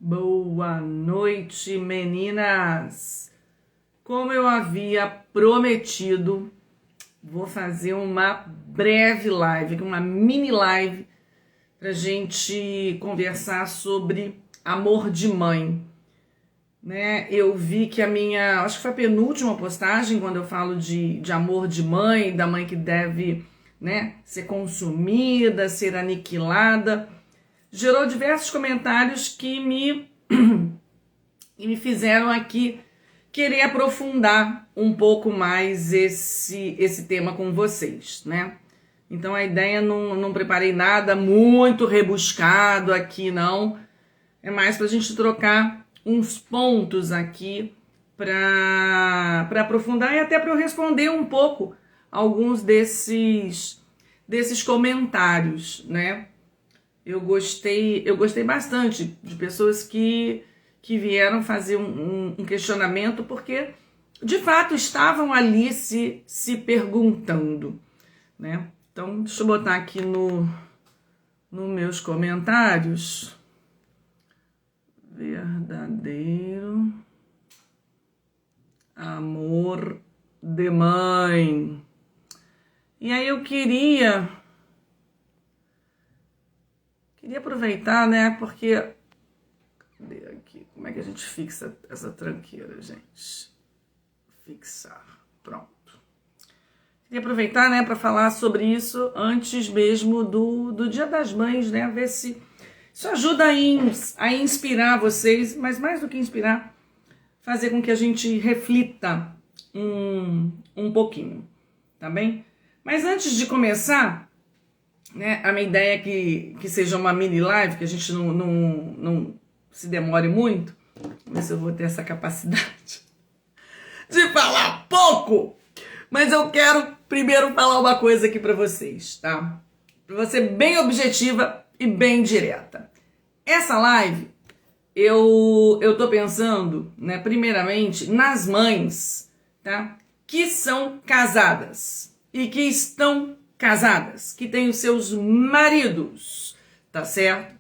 Boa noite, meninas! Como eu havia prometido, vou fazer uma breve live, uma mini live, pra gente conversar sobre amor de mãe. Né? Eu vi que acho que foi a penúltima postagem, quando eu falo de amor de mãe, da mãe que deve, né, ser consumida, ser aniquilada, gerou diversos comentários que me fizeram aqui querer aprofundar um pouco mais esse tema com vocês, né? Então a ideia, não preparei nada muito rebuscado aqui, não. É mais pra gente trocar uns pontos aqui para aprofundar e até para eu responder um pouco alguns desses comentários, né? Eu gostei bastante de pessoas que vieram fazer um questionamento, porque de fato estavam ali se perguntando, né? Então, deixa eu botar aqui nos meus comentários. Verdadeiro amor de mãe. E aí eu queria aproveitar, né? Porque cadê aqui? Como é que a gente fixa essa tranqueira, gente? Fixar. Pronto. Queria aproveitar, né, para falar sobre isso antes mesmo do Dia das Mães, né? Ver se isso ajuda a inspirar vocês, mas mais do que inspirar, fazer com que a gente reflita um pouquinho, tá bem? Mas antes de começar, né, a minha ideia é que seja uma mini live, que a gente não se demore muito. Vamos ver se eu vou ter essa capacidade de falar pouco. Mas eu quero primeiro falar uma coisa aqui pra vocês, tá? Pra ser bem objetiva e bem direta. Essa live, eu tô pensando, né, primeiramente, nas mães, tá? Que são casadas e que estão casadas, que têm os seus maridos, tá certo?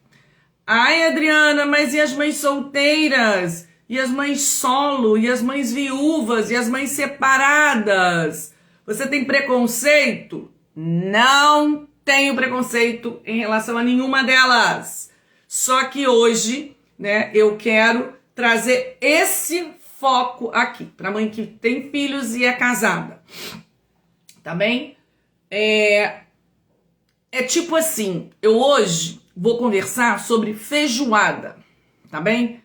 Ai, Adriana, mas e as mães solteiras? E as mães solo? E as mães viúvas? E as mães separadas? Você tem preconceito? Não tenho preconceito em relação a nenhuma delas. Só que hoje, né, eu quero trazer esse foco aqui, pra mãe que tem filhos e é casada. Tá bem? É tipo assim, eu hoje vou conversar sobre feijoada, tá bem?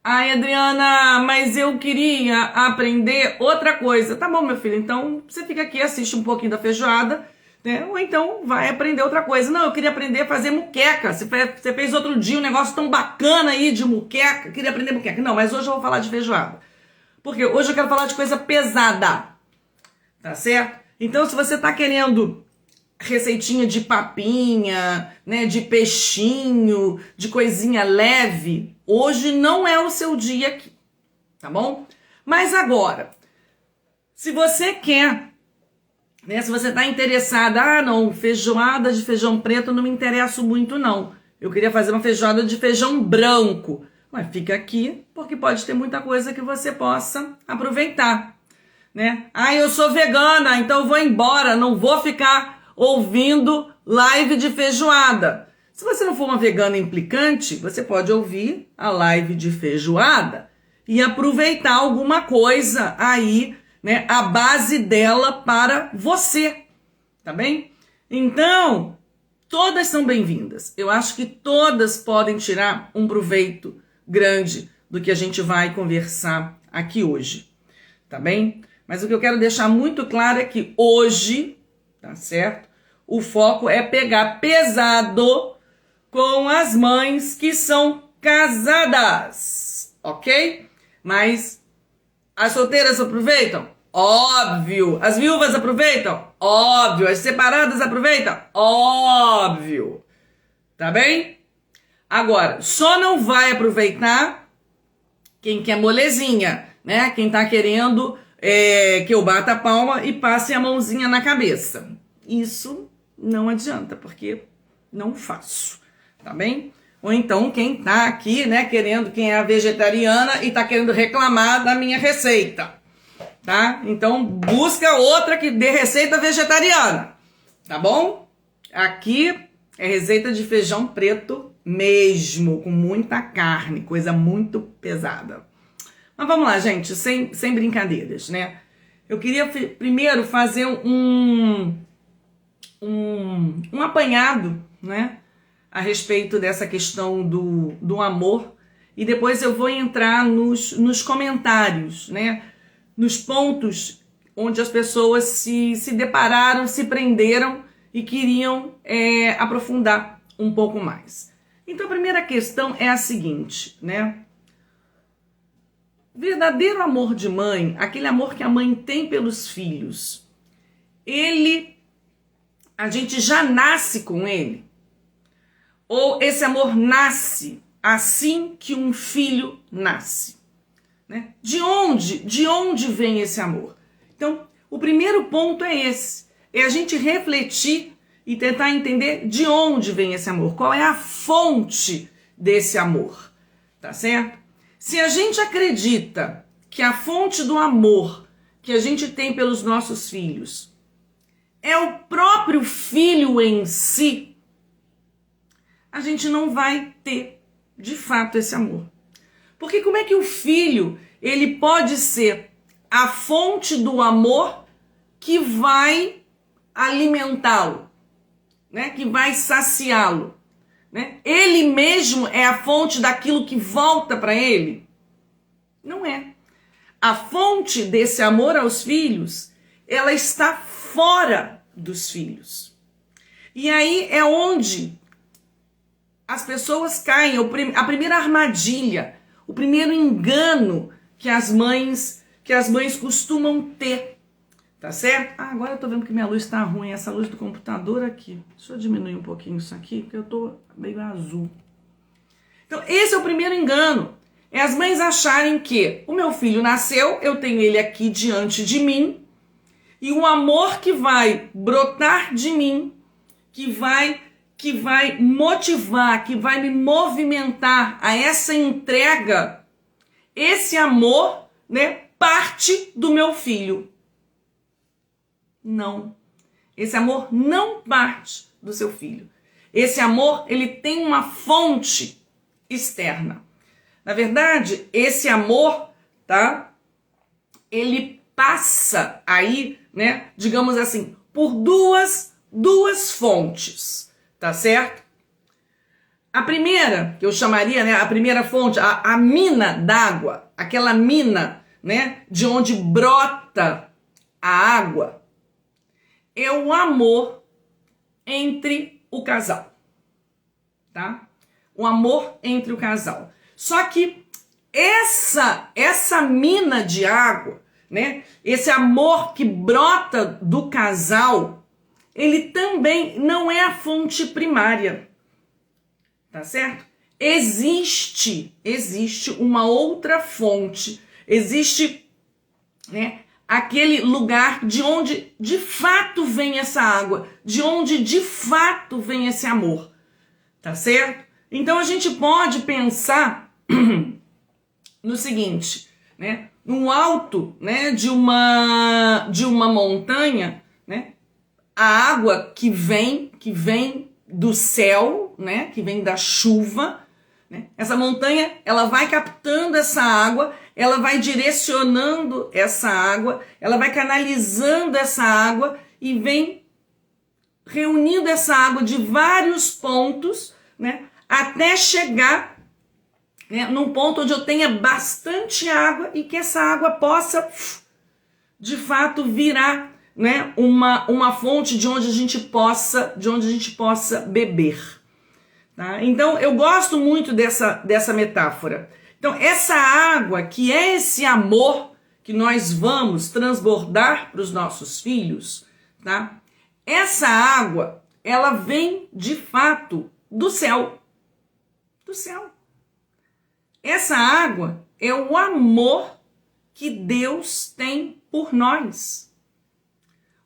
Ai, Adriana, mas eu queria aprender outra coisa. Tá bom, meu filho, então você fica aqui, assiste um pouquinho da feijoada, né? Ou então vai aprender outra coisa. Não, eu queria aprender a fazer muqueca. Você fez outro dia um negócio tão bacana aí de muqueca. Queria aprender muqueca. Não, mas hoje eu vou falar de feijoada. Porque hoje eu quero falar de coisa pesada, tá certo? Então, se você tá querendo receitinha de papinha, né, de peixinho, de coisinha leve, hoje não é o seu dia aqui, tá bom? Mas agora, se você quer, né, se você tá interessada, não, feijoada de feijão preto não me interesso muito não, eu queria fazer uma feijoada de feijão branco, mas fica aqui, porque pode ter muita coisa que você possa aproveitar, né? Ah, eu sou vegana, então eu vou embora, não vou ficar ouvindo live de feijoada. Se você não for uma vegana implicante, você pode ouvir a live de feijoada e aproveitar alguma coisa aí, né, a base dela para você, tá bem? Então, todas são bem-vindas. Eu acho que todas podem tirar um proveito grande do que a gente vai conversar aqui hoje, tá bem? Mas o que eu quero deixar muito claro é que hoje, tá certo? O foco é pegar pesado com as mães que são casadas, ok? Mas as solteiras aproveitam? Óbvio. As viúvas aproveitam? Óbvio. As separadas aproveitam? Óbvio. Tá bem? Agora, só não vai aproveitar quem quer molezinha, né? Quem tá querendo que eu bata a palma e passe a mãozinha na cabeça. Isso não adianta, porque não faço, tá bem? ou então quem tá aqui, né, quem é a vegetariana e tá querendo reclamar da minha receita, tá? Então busca outra que dê receita vegetariana, tá bom? Aqui é receita de feijão preto mesmo, com muita carne, coisa muito pesada. Mas vamos lá, gente, sem brincadeiras, né? Eu queria primeiro fazer um apanhado, né, a respeito dessa questão do amor, e depois eu vou entrar nos comentários, né, nos pontos onde as pessoas se depararam, se prenderam e queriam aprofundar um pouco mais. Então a primeira questão é a seguinte, né? Verdadeiro amor de mãe, aquele amor que a mãe tem pelos filhos, a gente já nasce com ele? Ou esse amor nasce assim que um filho nasce, né? De onde vem esse amor? Então, o primeiro ponto é esse. É a gente refletir e tentar entender de onde vem esse amor. Qual é a fonte desse amor, tá certo? Se a gente acredita que a fonte do amor que a gente tem pelos nossos filhos é o próprio filho em si, a gente não vai ter, de fato, esse amor. Porque como é que o filho, ele pode ser a fonte do amor que vai alimentá-lo, né? Que vai saciá-lo, né? Ele mesmo é a fonte daquilo que volta para ele? Não é. A fonte desse amor aos filhos, ela está fora dos filhos. E aí é onde as pessoas caem, a primeira armadilha, o primeiro engano que as mães costumam ter, tá certo? Ah, agora eu tô vendo que minha luz tá ruim, essa luz do computador aqui. Deixa eu diminuir um pouquinho isso aqui, porque eu tô meio azul. Então, esse é o primeiro engano. É as mães acharem que o meu filho nasceu, eu tenho ele aqui diante de mim, e o amor que vai brotar de mim, que vai motivar, que vai me movimentar a essa entrega, esse amor, né, parte do meu filho. Não. Esse amor não parte do seu filho. Esse amor, ele tem uma fonte externa. Na verdade, esse amor, tá? Ele passa aí, né, digamos assim, por duas fontes. Tá certo? A primeira, que eu chamaria, né, a primeira fonte, a mina d'água, aquela mina, né, de onde brota a água, é o amor entre o casal, tá? O amor entre o casal. Só que essa mina de água, né, esse amor que brota do casal, ele também não é a fonte primária, tá certo? Existe uma outra fonte, existe, né, aquele lugar de onde de fato vem essa água, de onde de fato vem esse amor, tá certo? Então a gente pode pensar no seguinte, né, no alto, né, de uma montanha, né, a água que vem do céu, né, que vem da chuva, né, essa montanha, ela vai captando essa água, ela vai direcionando essa água, ela vai canalizando essa água e vem reunindo essa água de vários pontos, né, até chegar, né, num ponto onde eu tenha bastante água e que essa água possa, de fato, virar, né, uma fonte de onde a gente possa beber, tá? Então eu gosto muito dessa metáfora. Então essa água, que é esse amor que nós vamos transbordar para os nossos filhos, tá? Essa água, ela vem de fato do céu. Essa água é o amor que Deus tem por nós.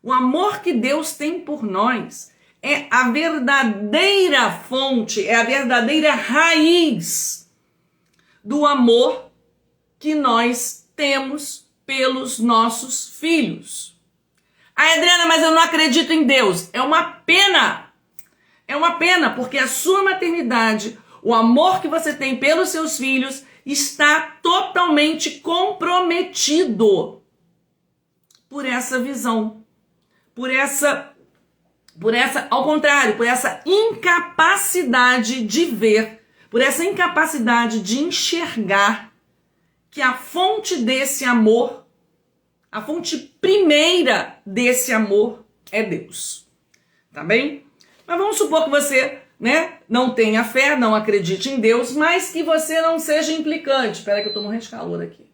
O amor que Deus tem por nós é a verdadeira fonte, é a verdadeira raiz do amor que nós temos pelos nossos filhos. Adriana, mas eu não acredito em Deus. É uma pena. É uma pena, porque a sua maternidade, o amor que você tem pelos seus filhos, está totalmente comprometido por essa visão, ao contrário, por essa incapacidade de ver, por essa incapacidade de enxergar que a fonte desse amor, a fonte primeira desse amor é Deus. Tá bem? Mas vamos supor que você, não tenha fé, não acredite em Deus, mas que você não seja implicante. Espera que eu tô morrendo de calor aqui.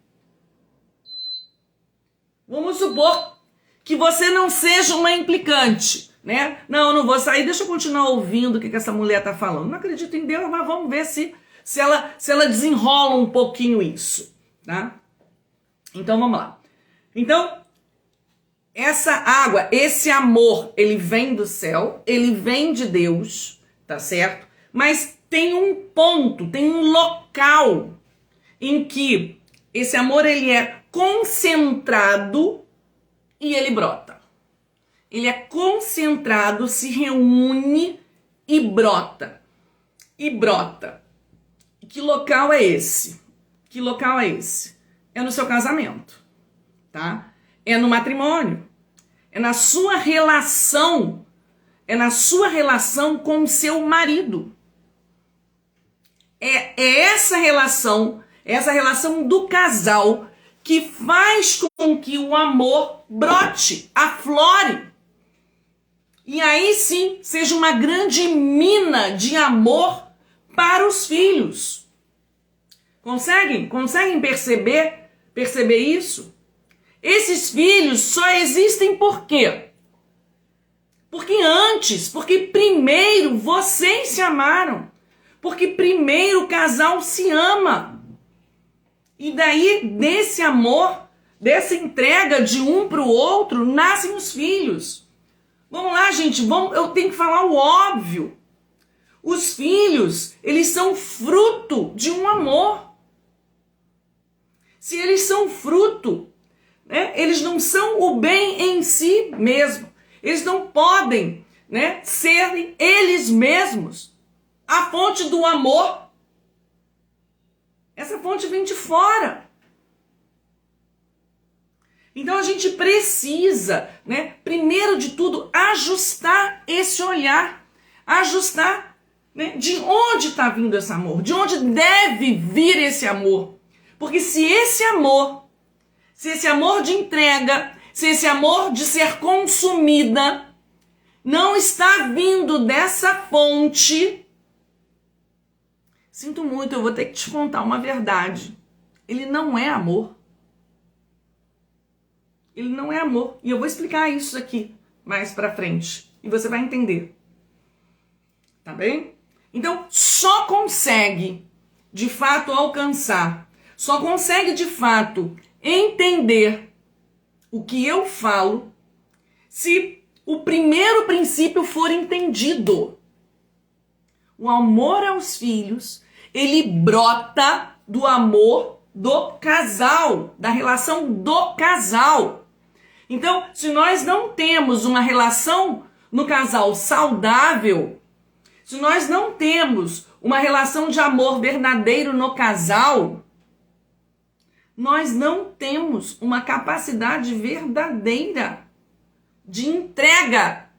Vamos supor que você não seja uma implicante, Não, eu não vou sair, deixa eu continuar ouvindo o que essa mulher tá falando. Não acredito em Deus, mas vamos ver se ela desenrola um pouquinho isso, tá? Então vamos lá. Então, essa água, esse amor, ele vem do céu, ele vem de Deus, tá certo? Mas tem um ponto, tem um local em que esse amor ele é concentrado e ele brota. Ele é concentrado, se reúne e brota. E brota. E que local é esse? Que local é esse? É no seu casamento, tá? É no matrimônio. É na sua relação. É na sua relação com o seu marido. É essa relação do casal que faz com que o amor brote, aflore. E aí sim, seja uma grande mina de amor para os filhos. Conseguem perceber isso? Esses filhos só existem por quê? Porque primeiro vocês se amaram. Porque primeiro o casal se ama. E daí, desse amor, dessa entrega de um para o outro, nascem os filhos. Vamos lá, gente, eu tenho que falar o óbvio. Os filhos, eles são fruto de um amor. Se eles são fruto, eles não são o bem em si mesmo. Eles não podem, serem eles mesmos a fonte do amor. Essa fonte vem de fora. Então a gente precisa, primeiro de tudo, ajustar esse olhar. Ajustar, de onde está vindo esse amor. De onde deve vir esse amor. Porque se esse amor de entrega, se esse amor de ser consumida não está vindo dessa fonte, sinto muito, eu vou ter que te contar uma verdade. Ele não é amor. Ele não é amor. E eu vou explicar isso aqui mais pra frente. E você vai entender. Tá bem? Então, só consegue, de fato, alcançar, só consegue, de fato, entender o que eu falo se o primeiro princípio for entendido. O amor aos filhos, ele brota do amor do casal, da relação do casal. Então, se nós não temos uma relação no casal saudável, se nós não temos uma relação de amor verdadeiro no casal, nós não temos uma capacidade verdadeira de entrega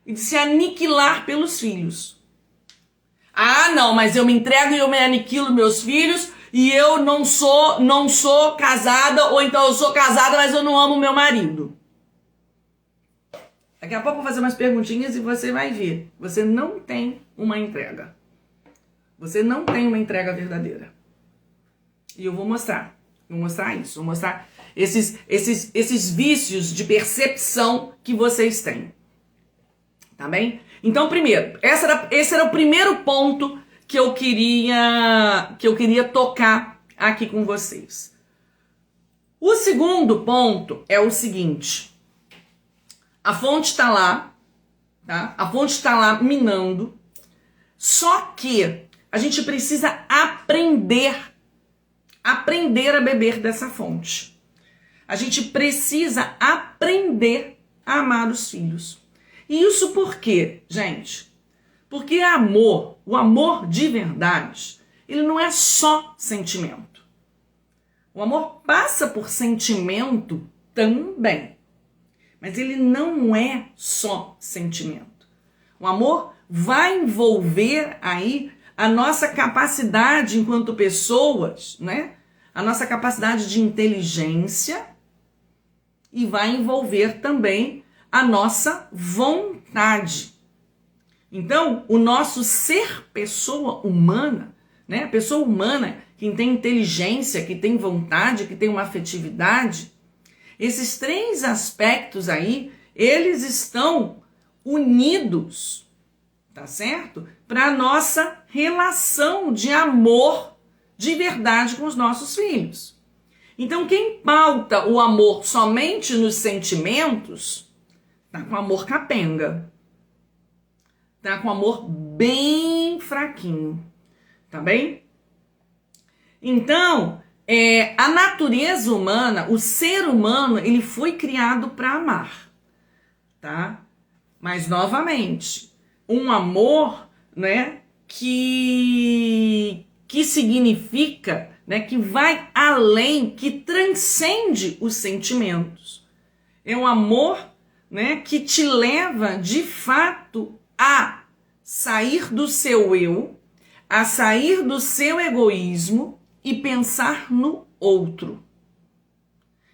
e de se aniquilar pelos filhos. Ah, não, mas eu me entrego e eu me aniquilo meus filhos e eu não sou casada, ou então eu sou casada, mas eu não amo meu marido. Daqui a pouco eu vou fazer umas perguntinhas e você vai ver. Você não tem uma entrega. Você não tem uma entrega verdadeira. E eu vou mostrar. Vou mostrar isso. Vou mostrar esses vícios de percepção que vocês têm. Tá bem? Então, primeiro, esse era o primeiro ponto que eu queria tocar aqui com vocês. O segundo ponto é o seguinte. A fonte está lá, tá? A fonte está lá minando, só que a gente precisa aprender a beber dessa fonte. A gente precisa aprender a amar os filhos. E isso por quê, gente? Porque o amor de verdade, ele não é só sentimento. O amor passa por sentimento também, mas ele não é só sentimento. O amor vai envolver aí a nossa capacidade enquanto pessoas, né? A nossa capacidade de inteligência e vai envolver também a nossa vontade. Então, o nosso ser pessoa humana, né? A pessoa humana que tem inteligência, que tem vontade, que tem uma afetividade, esses três aspectos aí, eles estão unidos, tá certo? Para a nossa relação de amor de verdade com os nossos filhos. Então, quem pauta o amor somente nos sentimentos, tá com amor capenga. Tá com amor bem fraquinho. Tá bem? Então, a natureza humana, o ser humano, ele foi criado para amar. Tá? Mas, novamente, um amor, né, que significa, né, que vai além, que transcende os sentimentos. É um amor, né, que te leva, de fato, a sair do seu eu, a sair do seu egoísmo e pensar no outro.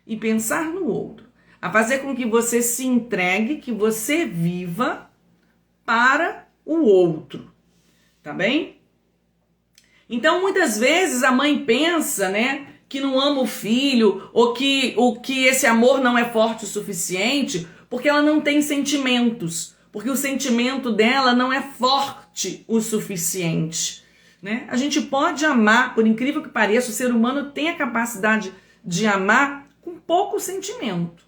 E pensar no outro. A fazer com que você se entregue, que você viva para o outro. Tá bem? Então, muitas vezes a mãe pensa, né, que não ama o filho ou que esse amor não é forte o suficiente porque ela não tem sentimentos, porque o sentimento dela não é forte o suficiente, né? A gente pode amar, por incrível que pareça, o ser humano tem a capacidade de amar com pouco sentimento,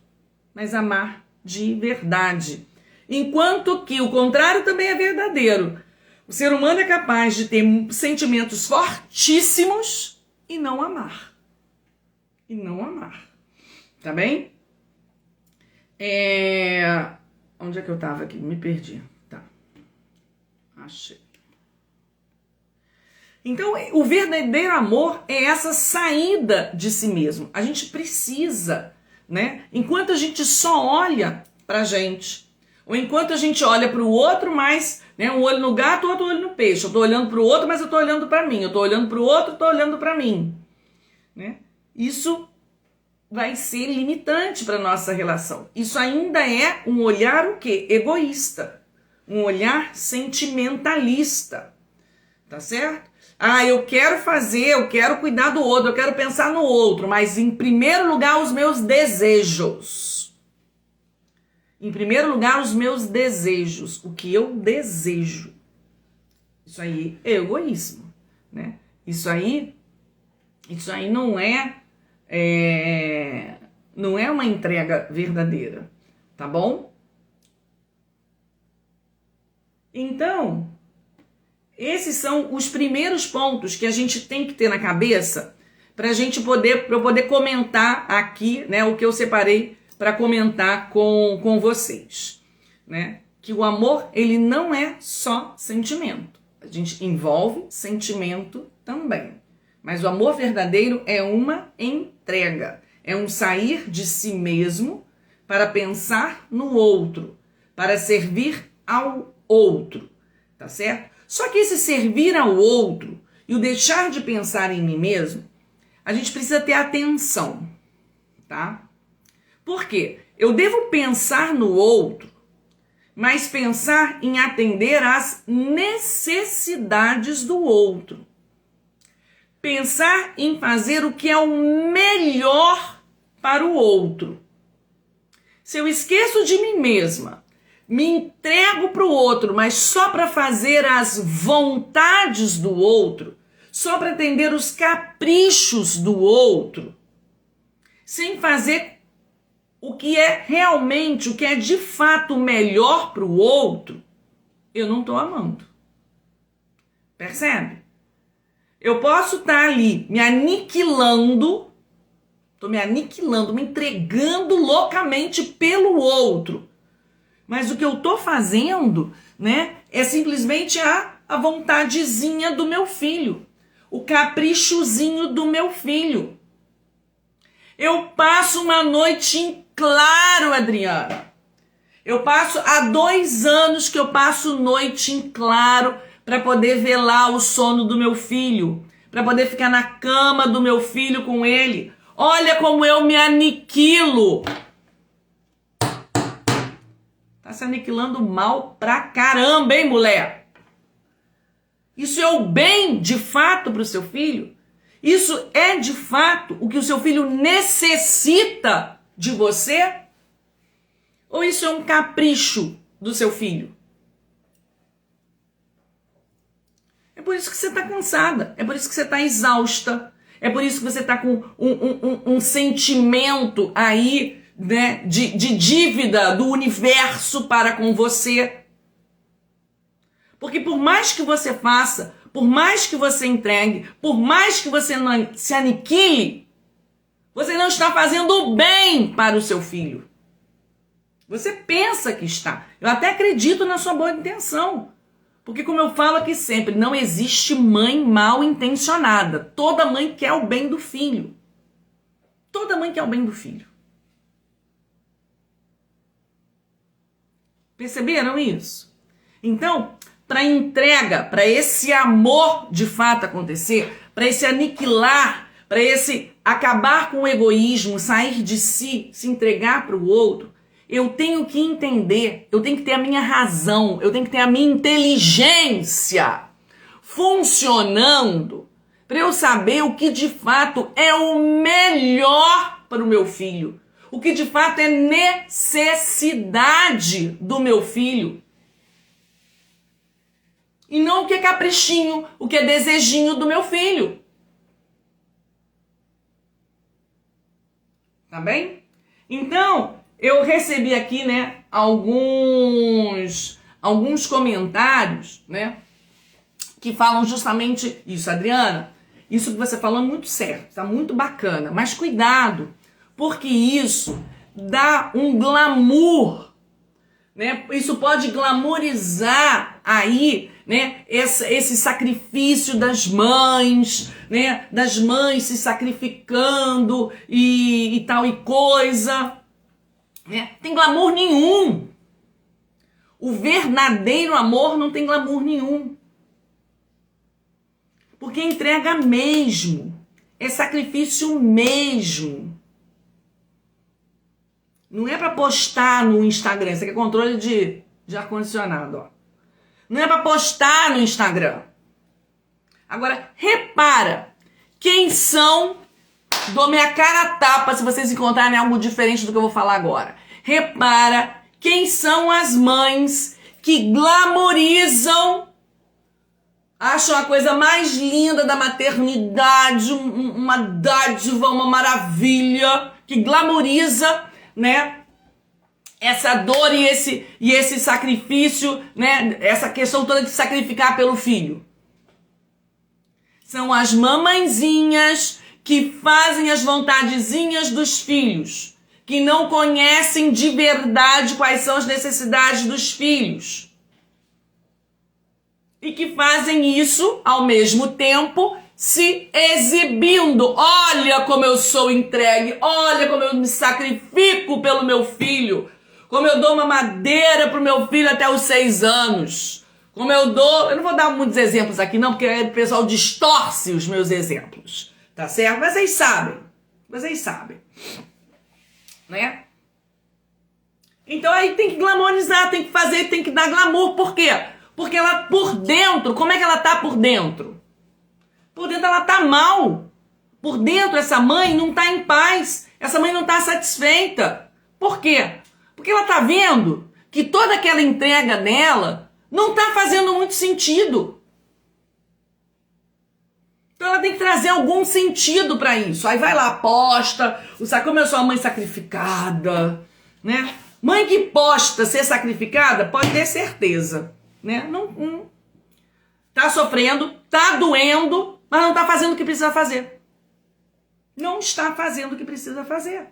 mas amar de verdade. Enquanto que o contrário também é verdadeiro. O ser humano é capaz de ter sentimentos fortíssimos e não amar. E não amar. Tá bem? Onde é que eu tava aqui? Me perdi. Tá. Achei. Então, o verdadeiro amor é essa saída de si mesmo. A gente precisa, né? Enquanto a gente só olha pra gente, ou enquanto a gente olha para o outro, mas, né, um olho no gato, outro olho no peixe. Eu tô olhando para o outro, mas eu tô olhando para mim. Eu tô olhando para o outro, tô olhando para mim. Né? Isso vai ser limitante para nossa relação. Isso ainda é um olhar o quê? Egoísta. Um olhar sentimentalista. Tá certo? Eu quero cuidar do outro, eu quero pensar no outro, mas em primeiro lugar os meus desejos. Em primeiro lugar, os meus desejos, o que eu desejo. Isso aí é egoísmo, né? Isso aí não é uma entrega verdadeira, tá bom? Então, esses são os primeiros pontos que a gente tem que ter na cabeça para eu poder comentar aqui, né, o que eu separei para comentar com vocês, né? Que o amor, ele não é só sentimento. A gente envolve sentimento também. Mas o amor verdadeiro é uma entrega. É um sair de si mesmo para pensar no outro, para servir ao outro, tá certo? Só que esse servir ao outro e o deixar de pensar em mim mesmo, a gente precisa ter atenção, tá? Por quê? Eu devo pensar no outro, mas pensar em atender às necessidades do outro. Pensar em fazer o que é o melhor para o outro. Se eu esqueço de mim mesma, me entrego para o outro, mas só para fazer as vontades do outro, só para atender os caprichos do outro, sem fazer o que é realmente, o que é de fato melhor para o outro, eu não estou amando. Percebe? Eu posso estar ali me aniquilando, estou me aniquilando, me entregando loucamente pelo outro. Mas o que eu estou fazendo, né, é simplesmente a vontadezinha do meu filho, o caprichozinho do meu filho. Eu passo uma noite em claro, Adriana. Eu passo há 2 anos que eu passo noite em claro para poder velar o sono do meu filho, para poder ficar na cama do meu filho com ele. Olha como eu me aniquilo. Tá se aniquilando mal pra caramba, hein, mulher? Isso é o bem, de fato, pro seu filho? Isso é, de fato, o que o seu filho necessita de você? Ou isso é um capricho do seu filho? É por isso que você tá cansada. É por isso que você tá exausta. É por isso que você tá com um sentimento aí, né, de dívida do universo para com você. Porque por mais que você faça, por mais que você entregue, por mais que você não se aniquile, você não está fazendo o bem para o seu filho. Você pensa que está. Eu até acredito na sua boa intenção. Porque como eu falo aqui sempre, não existe mãe mal intencionada. Toda mãe quer o bem do filho. Toda mãe quer o bem do filho. Perceberam isso? Então, para entrega, para esse amor de fato acontecer, para esse aniquilar, para esse acabar com o egoísmo, sair de si, se entregar para o outro, eu tenho que entender, eu tenho que ter a minha razão, eu tenho que ter a minha inteligência funcionando para eu saber o que de fato é o melhor para o meu filho, o que de fato é necessidade do meu filho. E não o que é caprichinho, o que é desejinho do meu filho. Tá bem? Então, eu recebi aqui, né, alguns comentários, né, que falam justamente isso. Adriana, isso que você falou é muito certo, tá muito bacana, mas cuidado, porque isso dá um glamour, né? Isso pode glamorizar aí, né, esse sacrifício das mães, né, das mães se sacrificando e tal e coisa, né? Tem glamour nenhum. O verdadeiro amor não tem glamour nenhum. Porque entrega mesmo, é sacrifício mesmo. Não é para postar no Instagram, isso aqui é controle de ar-condicionado, ó. Não é para postar no Instagram. Agora, repara, quem são, dou minha cara a tapa se vocês encontrarem algo diferente do que eu vou falar agora. Repara, quem são as mães que glamorizam, acham a coisa mais linda da maternidade, uma dádiva, uma maravilha, que glamoriza, né, essa dor e esse sacrifício, né, essa questão toda de sacrificar pelo filho. São as mamãezinhas que fazem as vontadezinhas dos filhos, que não conhecem de verdade quais são as necessidades dos filhos. E que fazem isso, ao mesmo tempo, se exibindo. Olha como eu sou entregue, olha como eu me sacrifico pelo meu filho, como eu dou uma madeira pro meu filho até os 6 anos, como eu não vou dar muitos exemplos aqui não, porque o pessoal distorce os meus exemplos, tá certo? Mas vocês sabem, né? Então aí tem que glamorizar, tem que fazer, tem que dar glamour, por quê? Porque ela por dentro, como é que ela tá por dentro? Por dentro ela tá mal. Por dentro essa mãe não tá em paz. Essa mãe não tá satisfeita. Por quê? Porque ela tá vendo que toda aquela entrega dela não tá fazendo muito sentido. Então ela tem que trazer algum sentido para isso. Aí vai lá, posta, como eu sou a mãe sacrificada, né? Mãe que posta ser sacrificada, pode ter certeza, né? Não tá sofrendo, tá doendo, mas não tá fazendo o que precisa fazer. Não está fazendo o que precisa fazer.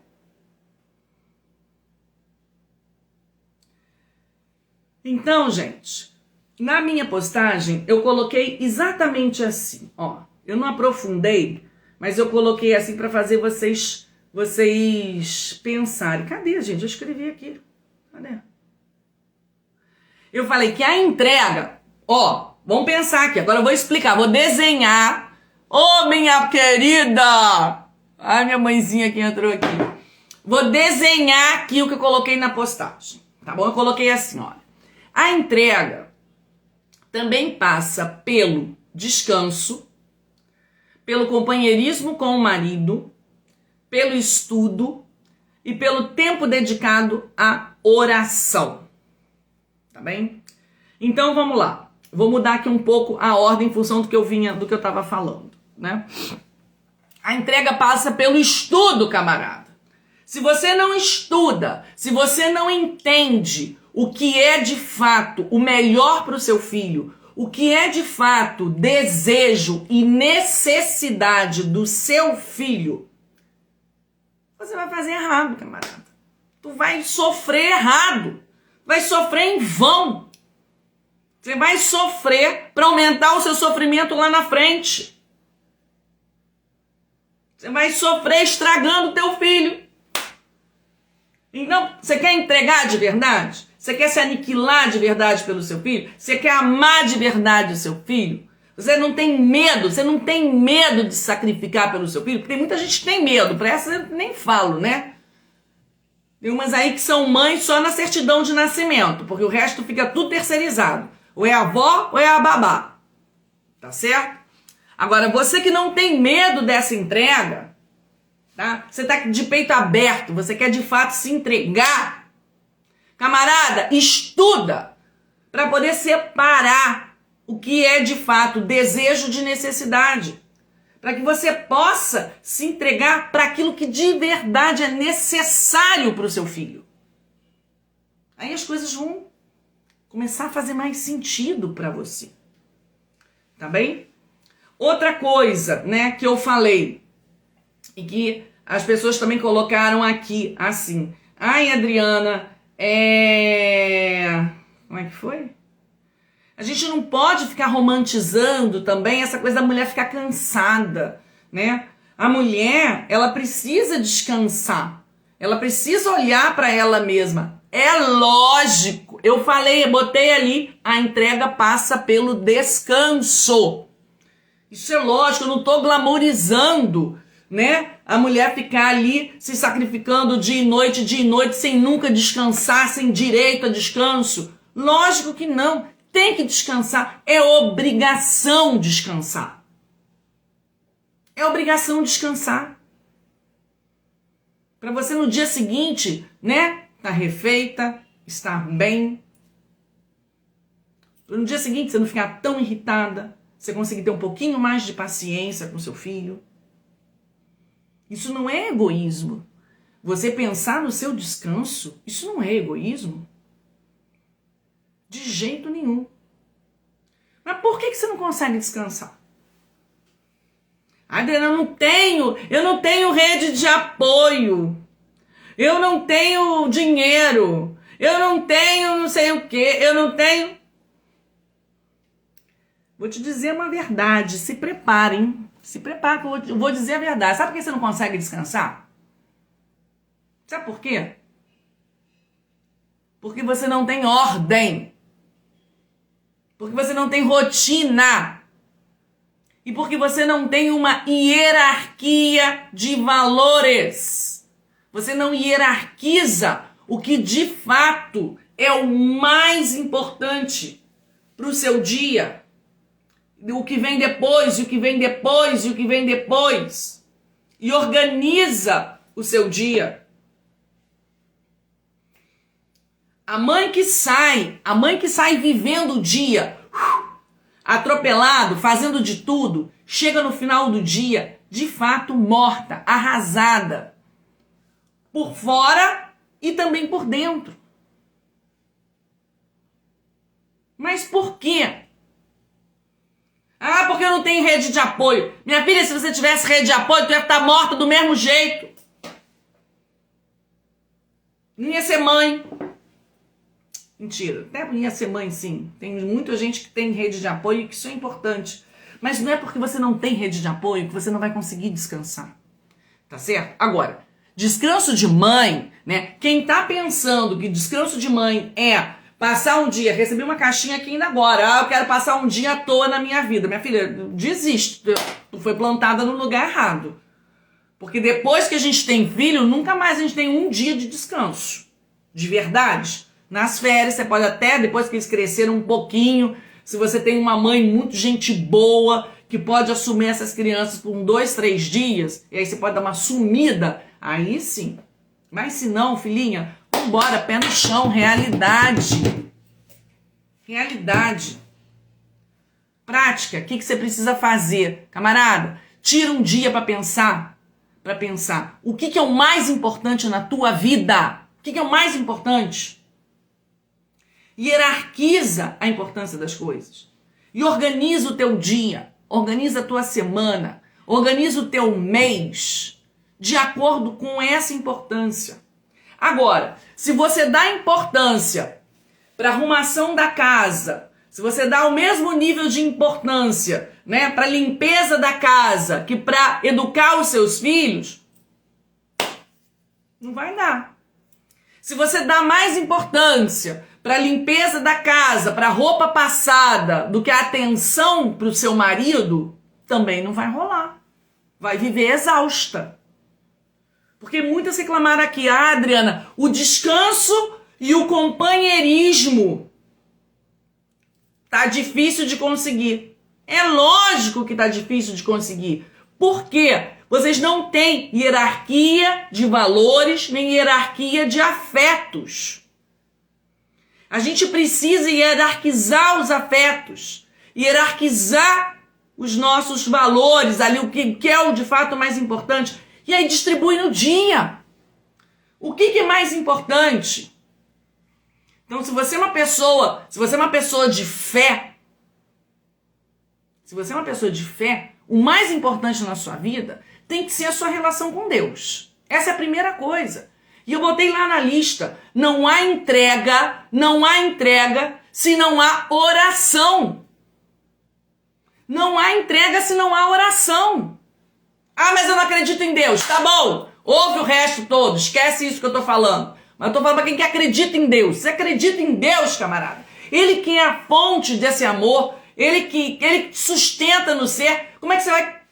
Então, gente, na minha postagem eu coloquei exatamente assim, ó. Eu não aprofundei, mas eu coloquei assim para fazer vocês pensarem. Cadê, gente? Eu escrevi aqui. Cadê? Eu falei que a entrega, ó, vamos pensar aqui. Agora eu vou explicar, vou desenhar. Ô, minha querida! Ai, minha mãezinha que entrou aqui. Vou desenhar aqui o que eu coloquei na postagem, tá bom? Eu coloquei assim, olha. A entrega também passa pelo descanso, pelo companheirismo com o marido, pelo estudo e pelo tempo dedicado à oração. Tá bem? Então vamos lá. Vou mudar aqui um pouco a ordem em função do que eu estava falando, né? A entrega passa pelo estudo, camarada. Se você não estuda, se você não entende o que é de fato o melhor para o seu filho, o que é de fato desejo e necessidade do seu filho, você vai fazer errado, camarada. Tu vai sofrer errado. Vai sofrer em vão. Você vai sofrer para aumentar o seu sofrimento lá na frente. Você vai sofrer estragando o teu filho. Então, você quer entregar de verdade? Você quer se aniquilar de verdade pelo seu filho? Você quer amar de verdade o seu filho? Você não tem medo de sacrificar pelo seu filho? Porque tem muita gente que tem medo, para essa eu nem falo, né? Tem umas aí que são mães só na certidão de nascimento, porque o resto fica tudo terceirizado. Ou é a avó ou é a babá. Tá certo? Agora, você que não tem medo dessa entrega, tá? Você tá de peito aberto, você quer de fato se entregar. Camarada, estuda para poder separar o que é de fato desejo de necessidade. Para que você possa se entregar para aquilo que de verdade é necessário para o seu filho. Aí as coisas vão começar a fazer mais sentido para você. Tá bem? Outra coisa, né, que eu falei e que as pessoas também colocaram aqui, assim. Ai, Adriana, como é que foi? A gente não pode ficar romantizando também essa coisa da mulher ficar cansada, né? A mulher, ela precisa descansar. Ela precisa olhar para ela mesma. É lógico. Eu falei, botei ali, a entrega passa pelo descanso. Isso é lógico, eu não estou glamourizando, né? A mulher ficar ali se sacrificando dia e noite, sem nunca descansar, sem direito a descanso. Lógico que não. Tem que descansar. É obrigação descansar. É obrigação descansar. Para você no dia seguinte, né? Estar refeita, estar bem. No dia seguinte você não ficar tão irritada. Você conseguir ter um pouquinho mais de paciência com seu filho. Isso não é egoísmo. Você pensar no seu descanso, isso não é egoísmo. De jeito nenhum. Mas por que você não consegue descansar? Adriana, eu não tenho rede de apoio. Eu não tenho dinheiro. Eu não tenho não sei o quê. Eu não tenho... Vou te dizer uma verdade. Se preparem. Se prepara que eu vou dizer a verdade. Sabe por que você não consegue descansar? Sabe por quê? Porque você não tem ordem. Porque você não tem rotina. E porque você não tem uma hierarquia de valores. Você não hierarquiza o que de fato é o mais importante para o seu dia. O que vem depois, e o que vem depois, e o que vem depois. E organiza o seu dia. A mãe que sai vivendo o dia, atropelado, fazendo de tudo, chega no final do dia, de fato, morta, arrasada, por fora e também por dentro. Mas por quê? Ah, porque eu não tenho rede de apoio. Minha filha, se você tivesse rede de apoio, tu ia estar morta do mesmo jeito. Não ia ser mãe. Mentira, até ia ser mãe sim. Tem muita gente que tem rede de apoio e que isso é importante. Mas não é porque você não tem rede de apoio que você não vai conseguir descansar. Tá certo? Agora, descanso de mãe, né? Quem tá pensando que descanso de mãe é passar um dia, recebi uma caixinha aqui ainda agora, eu quero passar um dia à toa na minha vida. Minha filha, desiste, tu foi plantada no lugar errado. Porque depois que a gente tem filho, nunca mais a gente tem um dia de descanso. De verdade. Nas férias, você pode até, depois que eles cresceram um pouquinho, se você tem uma mãe muito gente boa, que pode assumir essas crianças por 2, 3 dias, e aí você pode dar uma sumida, aí sim. Mas se não, filhinha, vambora, pé no chão, realidade. Realidade. Prática, o que você precisa fazer? Camarada, tira um dia para pensar o que é o mais importante na tua vida. O que é o mais importante? Hierarquiza a importância das coisas. E organiza o teu dia, organiza a tua semana, organiza o teu mês de acordo com essa importância. Agora, se você dá importância para a arrumação da casa, se você dá o mesmo nível de importância, né, para a limpeza da casa que para educar os seus filhos, não vai dar. Se você dá mais importância para a limpeza da casa, para a roupa passada, do que a atenção para o seu marido, também não vai rolar. Vai viver exausta. Porque muitas reclamaram aqui, Adriana, o descanso e o companheirismo tá difícil de conseguir. É lógico que tá difícil de conseguir. Por quê? Vocês não têm hierarquia de valores, nem hierarquia de afetos. A gente precisa hierarquizar os afetos, hierarquizar os nossos valores, ali o que é o de fato mais importante, e aí distribui no dia. O que é mais importante? Então, se você é uma pessoa de fé, o mais importante na sua vida tem que ser a sua relação com Deus. Essa é a primeira coisa. E eu botei lá na lista, não há entrega se não há oração. Não há entrega se não há oração. Ah, mas eu não acredito em Deus. Tá bom, ouve o resto todo, esquece isso que eu tô falando. Mas eu tô falando pra quem que acredita em Deus. Você acredita em Deus, camarada? Ele que é a fonte desse amor, ele que te sustenta no ser. Como é que você vai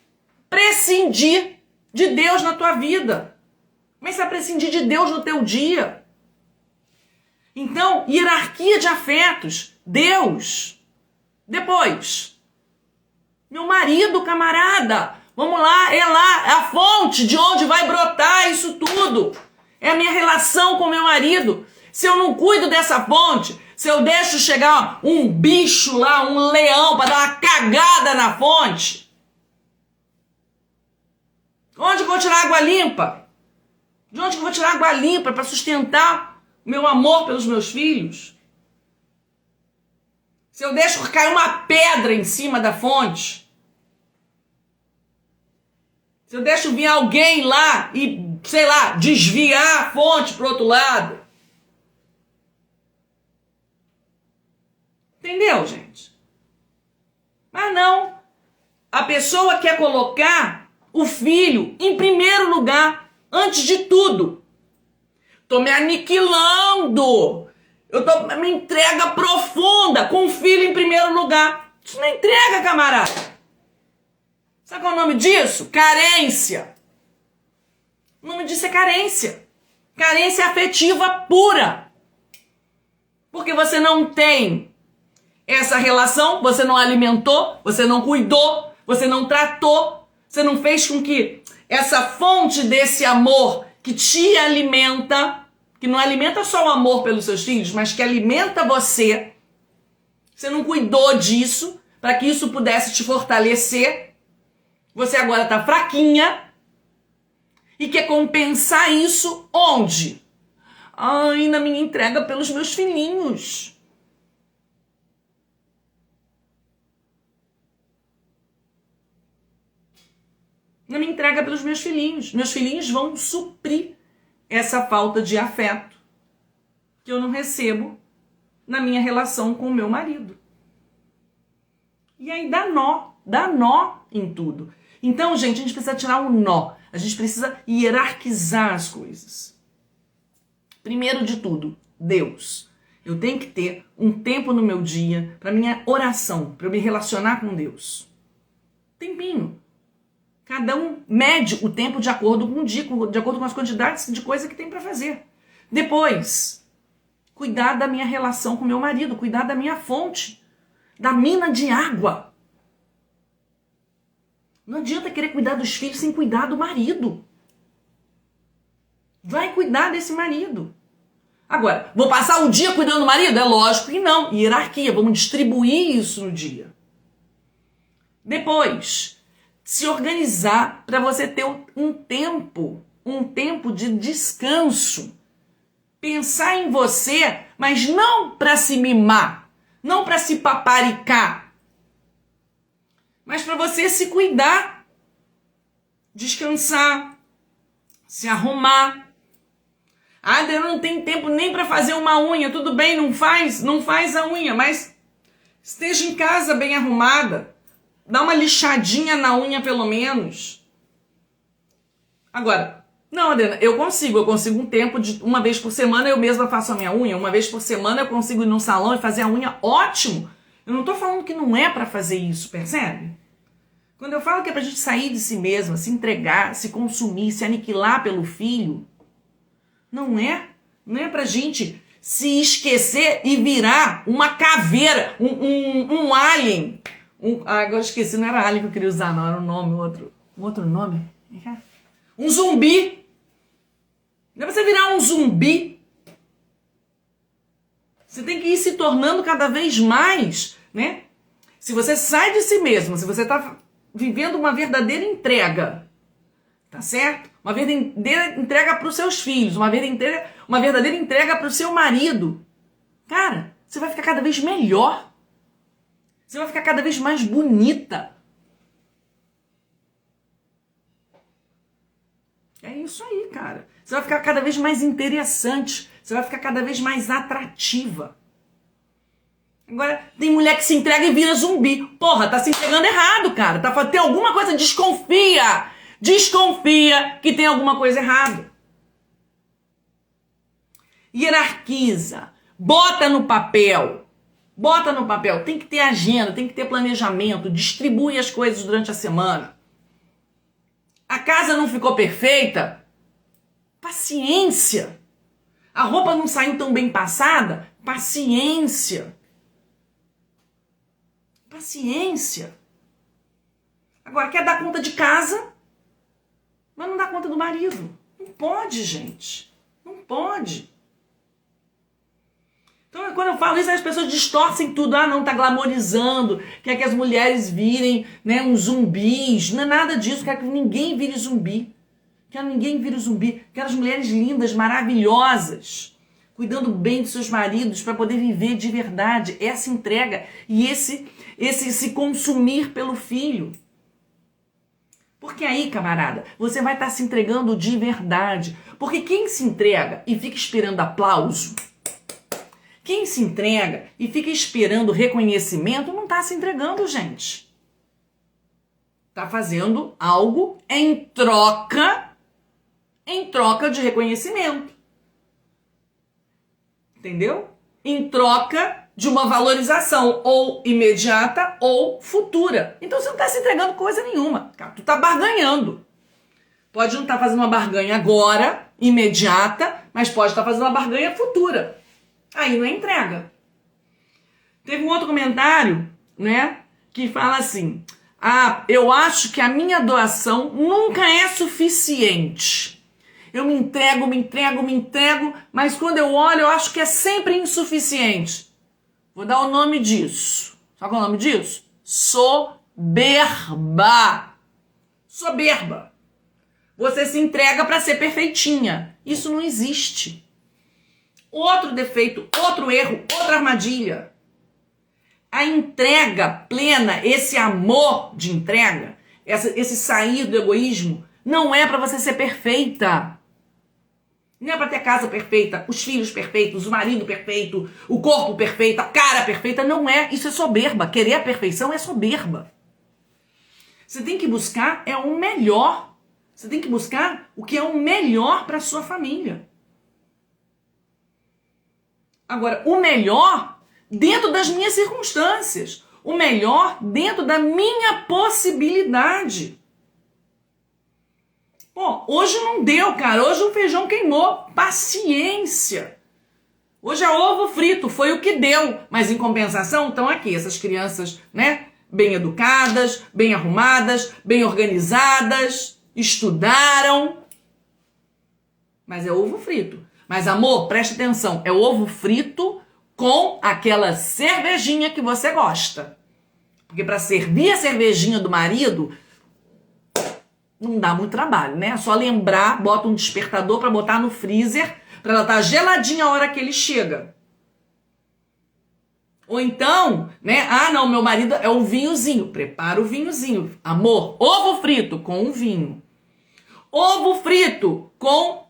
prescindir de Deus na tua vida? Como é que você vai prescindir de Deus no teu dia? Então, hierarquia de afetos. Deus. Depois, meu marido, camarada. Vamos lá, é a fonte de onde vai brotar isso tudo. É a minha relação com meu marido. Se eu não cuido dessa fonte, se eu deixo chegar um bicho lá, um leão, para dar uma cagada na fonte, onde eu vou tirar água limpa? De onde eu vou tirar água limpa para sustentar o meu amor pelos meus filhos? Se eu deixo cair uma pedra em cima da fonte, se eu deixo vir alguém lá e, sei lá, desviar a fonte pro outro lado. Entendeu, gente? Mas não. A pessoa quer colocar o filho em primeiro lugar. Antes de tudo, tô me aniquilando, eu tô me entrega profunda com o filho em primeiro lugar. Isso não é entrega, camarada. Sabe qual é o nome disso? Carência. O nome disso é carência. Carência afetiva pura. Porque você não tem essa relação, você não alimentou, você não cuidou, você não tratou, você não fez com que essa fonte desse amor que te alimenta, que não alimenta só o amor pelos seus filhos, mas que alimenta você, você não cuidou disso para que isso pudesse te fortalecer. Você agora está fraquinha e quer compensar isso onde? Ai, na minha entrega pelos meus filhinhos. Na minha entrega pelos meus filhinhos. Meus filhinhos vão suprir essa falta de afeto que eu não recebo na minha relação com o meu marido. E aí dá nó em tudo. Então, gente, a gente precisa tirar o nó. A gente precisa hierarquizar as coisas. Primeiro de tudo, Deus. Eu tenho que ter um tempo no meu dia para minha oração, para eu me relacionar com Deus. Tempinho. Cada um mede o tempo de acordo com o dia, de acordo com as quantidades de coisa que tem para fazer. Depois, cuidar da minha relação com meu marido, cuidar da minha fonte, da mina de água. Não adianta querer cuidar dos filhos sem cuidar do marido. Vai cuidar desse marido. Agora, vou passar o dia cuidando do marido? É lógico que não. Hierarquia, vamos distribuir isso no dia. Depois, se organizar para você ter um tempo de descanso. Pensar em você, mas não para se mimar, não para se paparicar, mas para você se cuidar, descansar, se arrumar. Ah, eu não tenho tempo nem para fazer uma unha. Tudo bem, não faz a unha, mas esteja em casa bem arrumada. Dá uma lixadinha na unha pelo menos. Agora, não, Adriana, eu consigo um tempo de uma vez por semana eu mesma faço a minha unha, uma vez por semana eu consigo ir no salão e fazer a unha, ótimo. Eu não tô falando que não é para fazer isso, percebe? Quando eu falo que é pra gente sair de si mesma, se entregar, se consumir, se aniquilar pelo filho, não é pra gente se esquecer e virar uma caveira, um alien. Agora esqueci, não era alien que eu queria usar, não, era um nome, um outro nome. Um zumbi. Não é pra você virar um zumbi. Você tem que ir se tornando cada vez mais, né? Se você sai de si mesmo, se você está vivendo uma verdadeira entrega, tá certo? Uma verdadeira entrega para os seus filhos, uma verdadeira entrega para o seu marido. Cara, você vai ficar cada vez melhor. Você vai ficar cada vez mais bonita. É isso aí, cara. Você vai ficar cada vez mais interessante. Você vai ficar cada vez mais atrativa. Agora, tem mulher que se entrega e vira zumbi. Porra, tá se entregando errado, cara. Tem alguma coisa, desconfia. Desconfia que tem alguma coisa errada. Hierarquiza. Bota no papel. Bota no papel. Tem que ter agenda, tem que ter planejamento. Distribui as coisas durante a semana. A casa não ficou perfeita? Paciência. A roupa não saiu tão bem passada? Paciência. Paciência. Agora, quer dar conta de casa, mas não dá conta do marido. Não pode, gente. Não pode. Então, quando eu falo isso, as pessoas distorcem tudo. Ah, não, tá glamorizando. Quer que as mulheres virem, né, uns zumbis. Não é nada disso. Quero que ninguém vire zumbi. Quero ninguém vire zumbi. Quero as mulheres lindas, maravilhosas, cuidando bem dos seus maridos para poder viver de verdade essa entrega e esse se consumir pelo filho. Porque aí, camarada, você vai estar se entregando de verdade. Porque quem se entrega e fica esperando aplauso, quem se entrega e fica esperando reconhecimento, não está se entregando, gente. Está fazendo algo em troca de reconhecimento. Entendeu? Em troca de uma valorização ou imediata ou futura. Então você não está se entregando coisa nenhuma. Cara, tu está barganhando. Pode não estar fazendo uma barganha agora, imediata, mas pode estar fazendo uma barganha futura. Aí não é entrega. Teve um outro comentário, né, que fala assim: ah, eu acho que a minha doação nunca é suficiente. Eu me entrego, mas quando eu olho, eu acho que é sempre insuficiente. Vou dar o nome disso. Sabe qual é o nome disso? soberba. Soberba. Você se entrega para ser perfeitinha. Isso não existe. Outro defeito, outro erro, outra armadilha. A entrega plena, esse amor de entrega, esse sair do egoísmo, não é para você ser perfeita. Não é para ter a casa perfeita, os filhos perfeitos, o marido perfeito, o corpo perfeito, a cara perfeita. Não é. Isso é soberba. Querer a perfeição é soberba. Você tem que buscar o melhor. Você tem que buscar o que é o melhor para sua família. Agora, o melhor dentro das minhas circunstâncias. O melhor dentro da minha possibilidade. Pô, hoje não deu, cara. Hoje o feijão queimou. Paciência. Hoje é ovo frito. Foi o que deu. Mas em compensação, estão aqui essas crianças, né? Bem educadas, bem arrumadas, bem organizadas. Estudaram. Mas é ovo frito. Mas, amor, preste atenção. É ovo frito com aquela cervejinha que você gosta. Porque para servir a cervejinha do marido, não dá muito trabalho, né? É só lembrar, bota um despertador para botar no freezer, para ela estar geladinha a hora que ele chega. Ou então, né? Ah, não, meu marido é o vinhozinho. Prepara o vinhozinho. Amor, ovo frito com um vinho. Ovo frito com...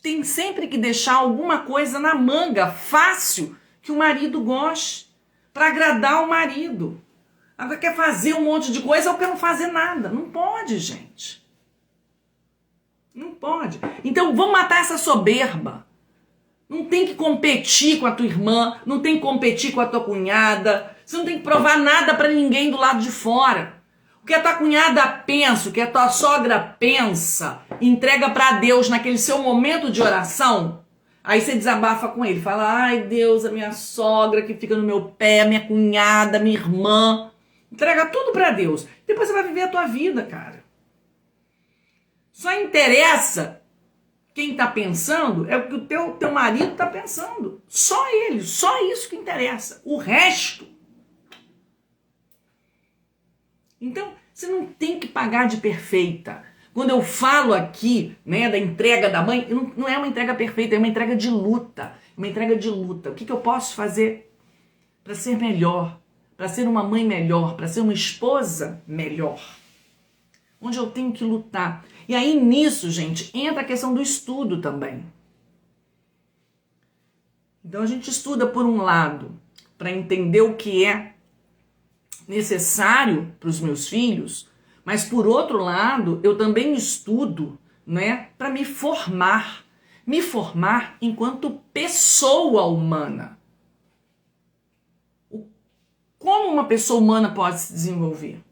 Tem sempre que deixar alguma coisa na manga, fácil, que o marido goste, para agradar o marido. Agora quer fazer um monte de coisa ou quer não fazer nada. Não pode, gente. Não pode. Então vamos matar essa soberba. Não tem que competir com a tua irmã, não tem que competir com a tua cunhada. Você não tem que provar nada para ninguém do lado de fora. O que a tua cunhada pensa, o que a tua sogra pensa, entrega para Deus naquele seu momento de oração. Aí você desabafa com ele, fala, ai Deus, a minha sogra que fica no meu pé, a minha cunhada, a minha irmã. Entrega tudo para Deus. Depois você vai viver a tua vida, cara. Só interessa quem tá pensando é o que o teu marido tá pensando. Só ele, só isso que interessa. O resto. Então, você não tem que pagar de perfeita. Quando eu falo aqui, né, da entrega da mãe, não é uma entrega perfeita, é uma entrega de luta. Uma entrega de luta. O que eu posso fazer para ser melhor? Para ser uma mãe melhor, para ser uma esposa melhor. Onde eu tenho que lutar. E aí nisso, gente, entra a questão do estudo também. Então a gente estuda por um lado, para entender o que é necessário para os meus filhos, mas por outro lado, eu também estudo, né, para me formar enquanto pessoa humana. Como uma pessoa humana pode se desenvolver?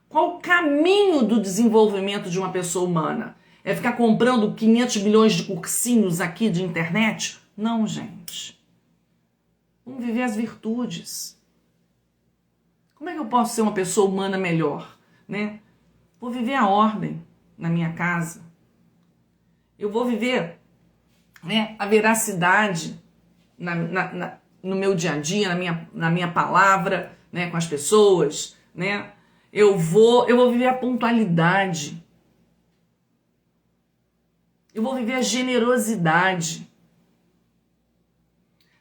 Qual o caminho do desenvolvimento de uma pessoa humana? É ficar comprando 500 milhões de cursinhos aqui de internet? Não, gente. Vamos viver as virtudes. Como é que eu posso ser uma pessoa humana melhor? Né? Vou viver a ordem na minha casa. Eu vou viver, né, a veracidade no meu dia a dia, na minha palavra, né, com as pessoas, né? Eu vou viver a pontualidade. Eu vou viver a generosidade.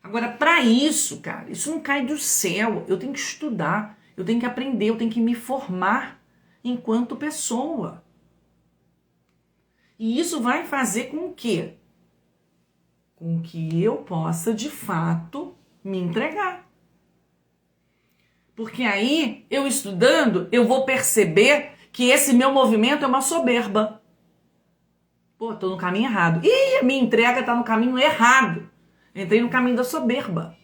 Agora, para isso, cara, isso não cai do céu. Eu tenho que estudar, eu tenho que aprender, eu tenho que me formar enquanto pessoa. E isso vai fazer com que eu possa, de fato, me entregar. Porque aí, eu estudando, eu vou perceber que esse meu movimento é uma soberba. Pô, tô no caminho errado. Ih, a minha entrega tá no caminho errado. Entrei no caminho da soberba.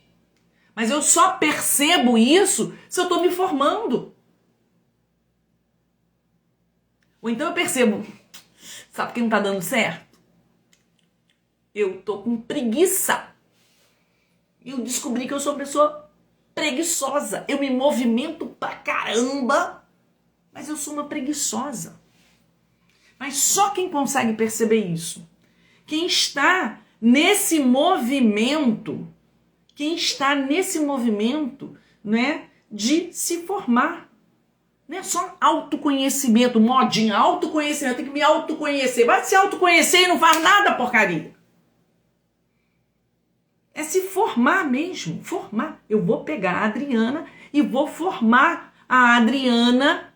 Mas eu só percebo isso se eu tô me formando. Ou então eu percebo, sabe que não tá dando certo? Eu tô com preguiça. E eu descobri que eu sou uma pessoa preguiçosa. Eu me movimento pra caramba, mas eu sou uma preguiçosa. Mas só quem consegue perceber isso, quem está nesse movimento, né, de se formar, Não é só autoconhecimento, modinha, autoconhecimento, tem que me autoconhecer. Vai se autoconhecer e não faz nada, porcaria. É se formar mesmo, formar. Eu vou pegar a Adriana e vou formar a Adriana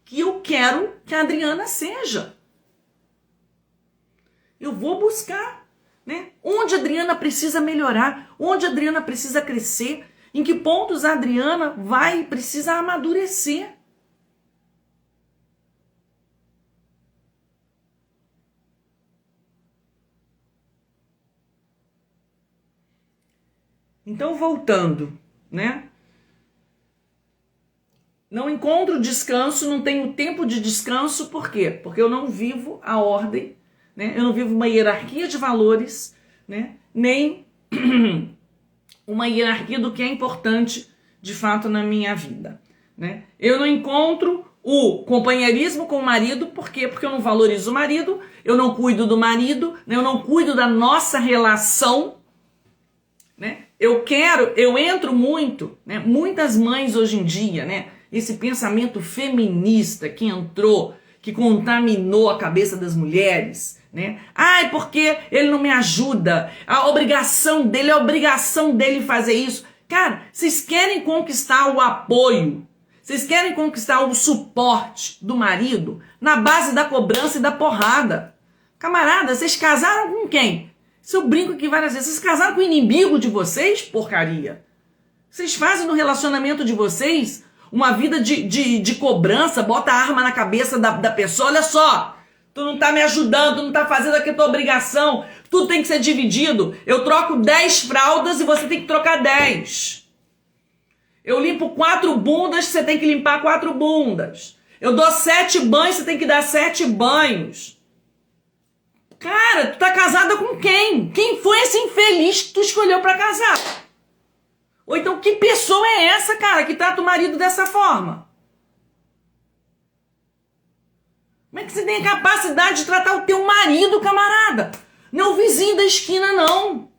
que eu quero que a Adriana seja. Eu vou buscar, né? Onde a Adriana precisa melhorar, onde a Adriana precisa crescer, em que pontos a Adriana vai precisar amadurecer. Então, voltando, né? Não encontro descanso, não tenho tempo de descanso, por quê? Porque eu não vivo a ordem, né? Eu não vivo uma hierarquia de valores, né? Nem uma hierarquia do que é importante, de fato, na minha vida, né? Eu não encontro o companheirismo com o marido, por quê? Porque eu não valorizo o marido, eu não cuido do marido, né? Eu não cuido da nossa relação, né? Eu entro muito, né? Muitas mães hoje em dia, né? Esse pensamento feminista que entrou, que contaminou a cabeça das mulheres, né? Ai, porque ele não me ajuda, a obrigação dele fazer isso. Cara, vocês querem conquistar o apoio, vocês querem conquistar o suporte do marido na base da cobrança e da porrada. Camarada, vocês casaram com quem? Se eu brinco aqui várias vezes, vocês casaram com o inimigo de vocês? Porcaria. Vocês fazem no relacionamento de vocês uma vida de cobrança, bota a arma na cabeça da pessoa. Olha só, tu não tá me ajudando, tu não tá fazendo aqui a tua obrigação, tudo tem que ser dividido. Eu troco 10 fraldas e você tem que trocar 10. Eu limpo 4 bundas, você tem que limpar 4 bundas. Eu dou 7 banhos, você tem que dar 7 banhos. Cara, tu tá casada com quem? Quem foi esse infeliz que tu escolheu pra casar? Ou então, que pessoa é essa, cara, que trata o marido dessa forma? Como é que você tem a capacidade de tratar o teu marido, camarada? Não é o vizinho da esquina, não.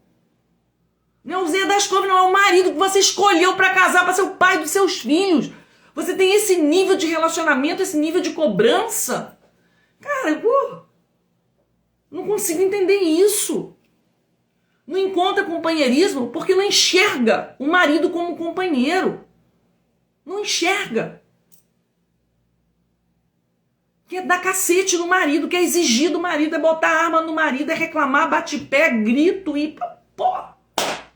Não é o Zé das Couves, não. É o marido que você escolheu pra casar, pra ser o pai dos seus filhos. Você tem esse nível de relacionamento, esse nível de cobrança. Cara, não consigo entender isso. Não encontra companheirismo porque não enxerga o marido como companheiro. Não enxerga. Quer dar cacete no marido, quer exigir do marido, é botar arma no marido, é reclamar, bate pé, grito e... Pô,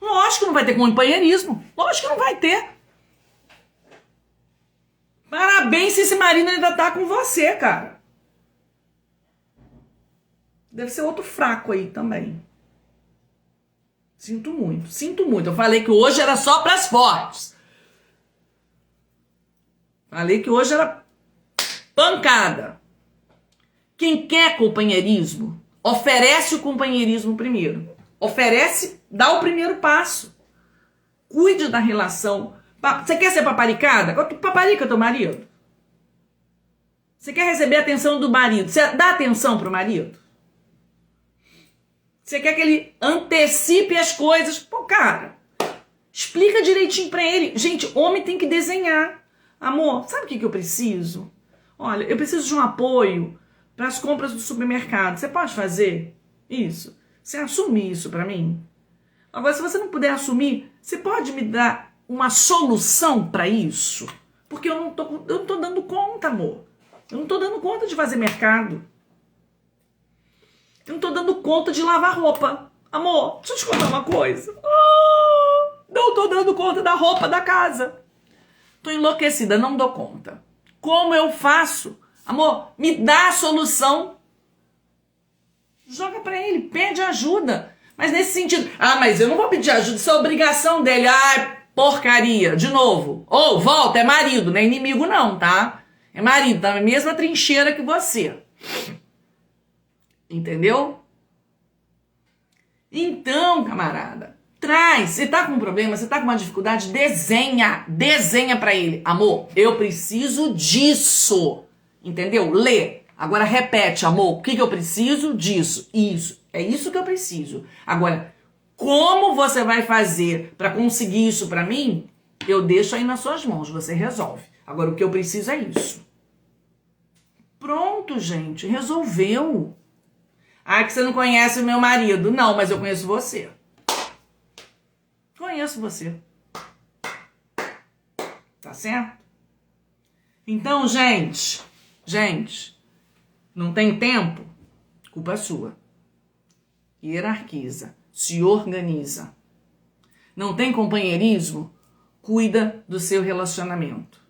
lógico que não vai ter companheirismo. Lógico que não vai ter. Parabéns se esse marido ainda tá com você, cara. Deve ser outro fraco aí também. Sinto muito, sinto muito. Eu falei que hoje era só para as fortes. Falei que hoje era pancada. Quem quer companheirismo, oferece o companheirismo primeiro. Oferece, dá o primeiro passo. Cuide da relação. Você quer ser paparicada? Tu paparica teu marido. Você quer receber a atenção do marido? Você dá atenção pro marido? Você quer que ele antecipe as coisas? Pô, cara, explica direitinho pra ele. Gente, homem tem que desenhar. Amor, sabe o que eu preciso? Olha, eu preciso de um apoio para as compras do supermercado. Você pode fazer isso? Você assume isso pra mim? Agora, se você não puder assumir, você pode me dar uma solução pra isso? Porque eu não tô dando conta, amor. Eu não tô dando conta de fazer mercado. Eu não tô dando conta de lavar roupa. Amor, deixa eu te contar uma coisa. Não tô dando conta da roupa da casa. Tô enlouquecida, não dou conta. Como eu faço? Amor, me dá a solução. Joga pra ele, pede ajuda. Mas nesse sentido, mas eu não vou pedir ajuda, isso é obrigação dele. Porcaria, de novo. Volta, é marido, não é inimigo não, tá? É marido, tá na mesma trincheira que você. Entendeu? Então, camarada, traz. Você tá com um problema, você tá com uma dificuldade, desenha pra ele. Amor, eu preciso disso. Entendeu? Lê. Agora repete, amor, o que eu preciso disso? Isso. É isso que eu preciso. Agora, como você vai fazer pra conseguir isso pra mim? Eu deixo aí nas suas mãos, você resolve. Agora, o que eu preciso é isso. Pronto, gente, resolveu. Ah, que você não conhece o meu marido. Não, mas eu conheço você. Conheço você. Tá certo? Então, gente, não tem tempo? Culpa sua. Hierarquiza, se organiza. Não tem companheirismo? Cuida do seu relacionamento.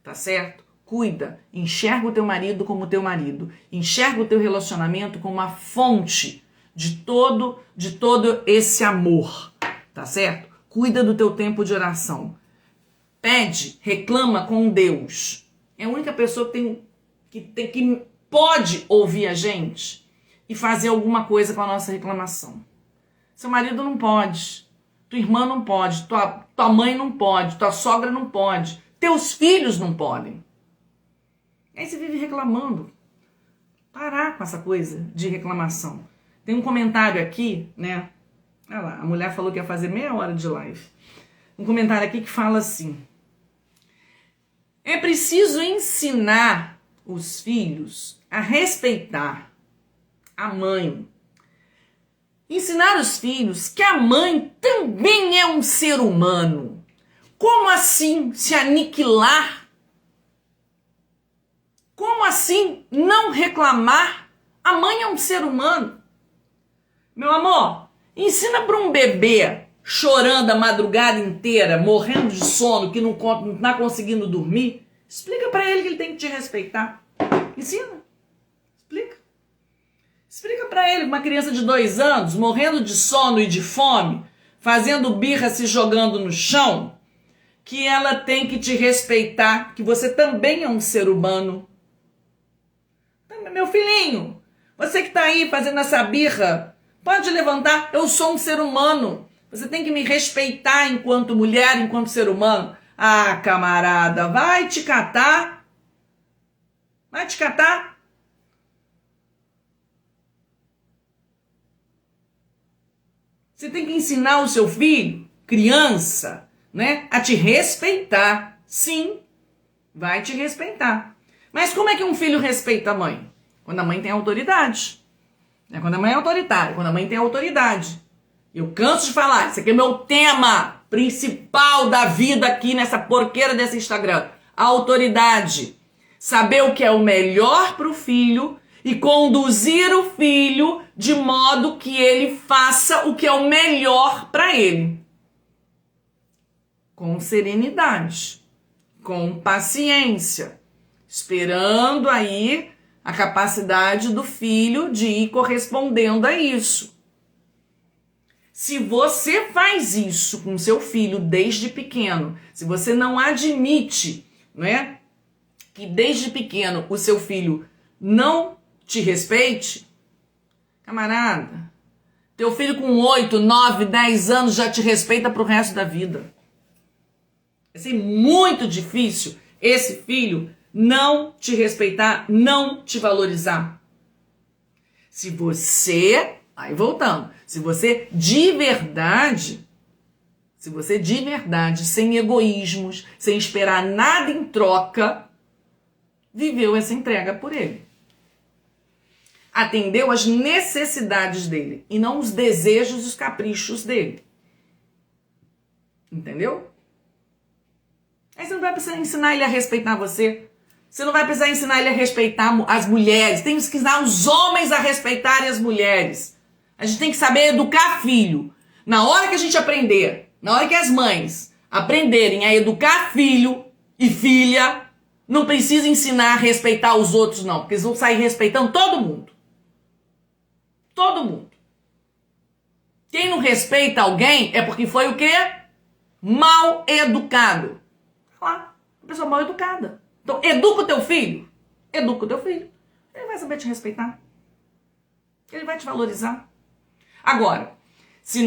Tá certo? Cuida, enxerga o teu marido como teu marido. Enxerga o teu relacionamento como uma fonte de todo esse amor. Tá certo? Cuida do teu tempo de oração. Pede, reclama com Deus. É a única pessoa que pode ouvir a gente e fazer alguma coisa com a nossa reclamação. Seu marido não pode, tua irmã não pode, tua mãe não pode, tua sogra não pode, teus filhos não podem. Aí você vive reclamando. Parar com essa coisa de reclamação. Tem um comentário aqui, né? Olha lá, a mulher falou que ia fazer meia hora de live. Um comentário aqui que fala assim: é preciso ensinar os filhos a respeitar a mãe. Ensinar os filhos que a mãe também é um ser humano. Como assim se aniquilar? Como assim não reclamar? A mãe é um ser humano. Meu amor, ensina para um bebê chorando a madrugada inteira, morrendo de sono, que não está conseguindo dormir. Explica para ele que ele tem que te respeitar. Ensina. Explica. Explica para ele, uma criança de 2 anos, morrendo de sono e de fome, fazendo birra, se jogando no chão, que ela tem que te respeitar, que você também é um ser humano. Meu filhinho, você que está aí fazendo essa birra, pode levantar, eu sou um ser humano. Você tem que me respeitar enquanto mulher, enquanto ser humano. Ah, camarada, vai te catar. Vai te catar. Você tem que ensinar o seu filho, criança, né, a te respeitar. Sim, vai te respeitar. Mas como é que um filho respeita a mãe? Quando a mãe tem autoridade. Quando a mãe é autoritária, quando a mãe tem autoridade. Eu canso de falar, isso aqui é meu tema principal da vida aqui nessa porqueira desse Instagram. A autoridade. Saber o que é o melhor para o filho e conduzir o filho de modo que ele faça o que é o melhor para ele. Com serenidade, com paciência, esperando aí a capacidade do filho de ir correspondendo a isso. Se você faz isso com seu filho desde pequeno, se você não admite, né, que desde pequeno o seu filho não te respeite, camarada, teu filho com 8, 9, 10 anos já te respeita pro resto da vida. Vai ser muito difícil esse filho não te respeitar, não te valorizar. Se você, aí voltando, se você de verdade, sem egoísmos, sem esperar nada em troca, viveu essa entrega por ele. Atendeu às necessidades dele e não os desejos e os caprichos dele. Entendeu? Aí você não vai precisar ensinar ele a respeitar você. Você não vai precisar ensinar ele a respeitar as mulheres. Tem que ensinar os homens a respeitarem as mulheres. A gente tem que saber educar filho. Na hora que a gente aprender, na hora que as mães aprenderem a educar filho e filha, não precisa ensinar a respeitar os outros não, porque eles vão sair respeitando todo mundo. Todo mundo. Quem não respeita alguém é porque foi o quê? Mal educado. Olha lá, uma pessoa mal educada. Então, educa o teu filho. Educa o teu filho. Ele vai saber te respeitar. Ele vai te valorizar. Agora, se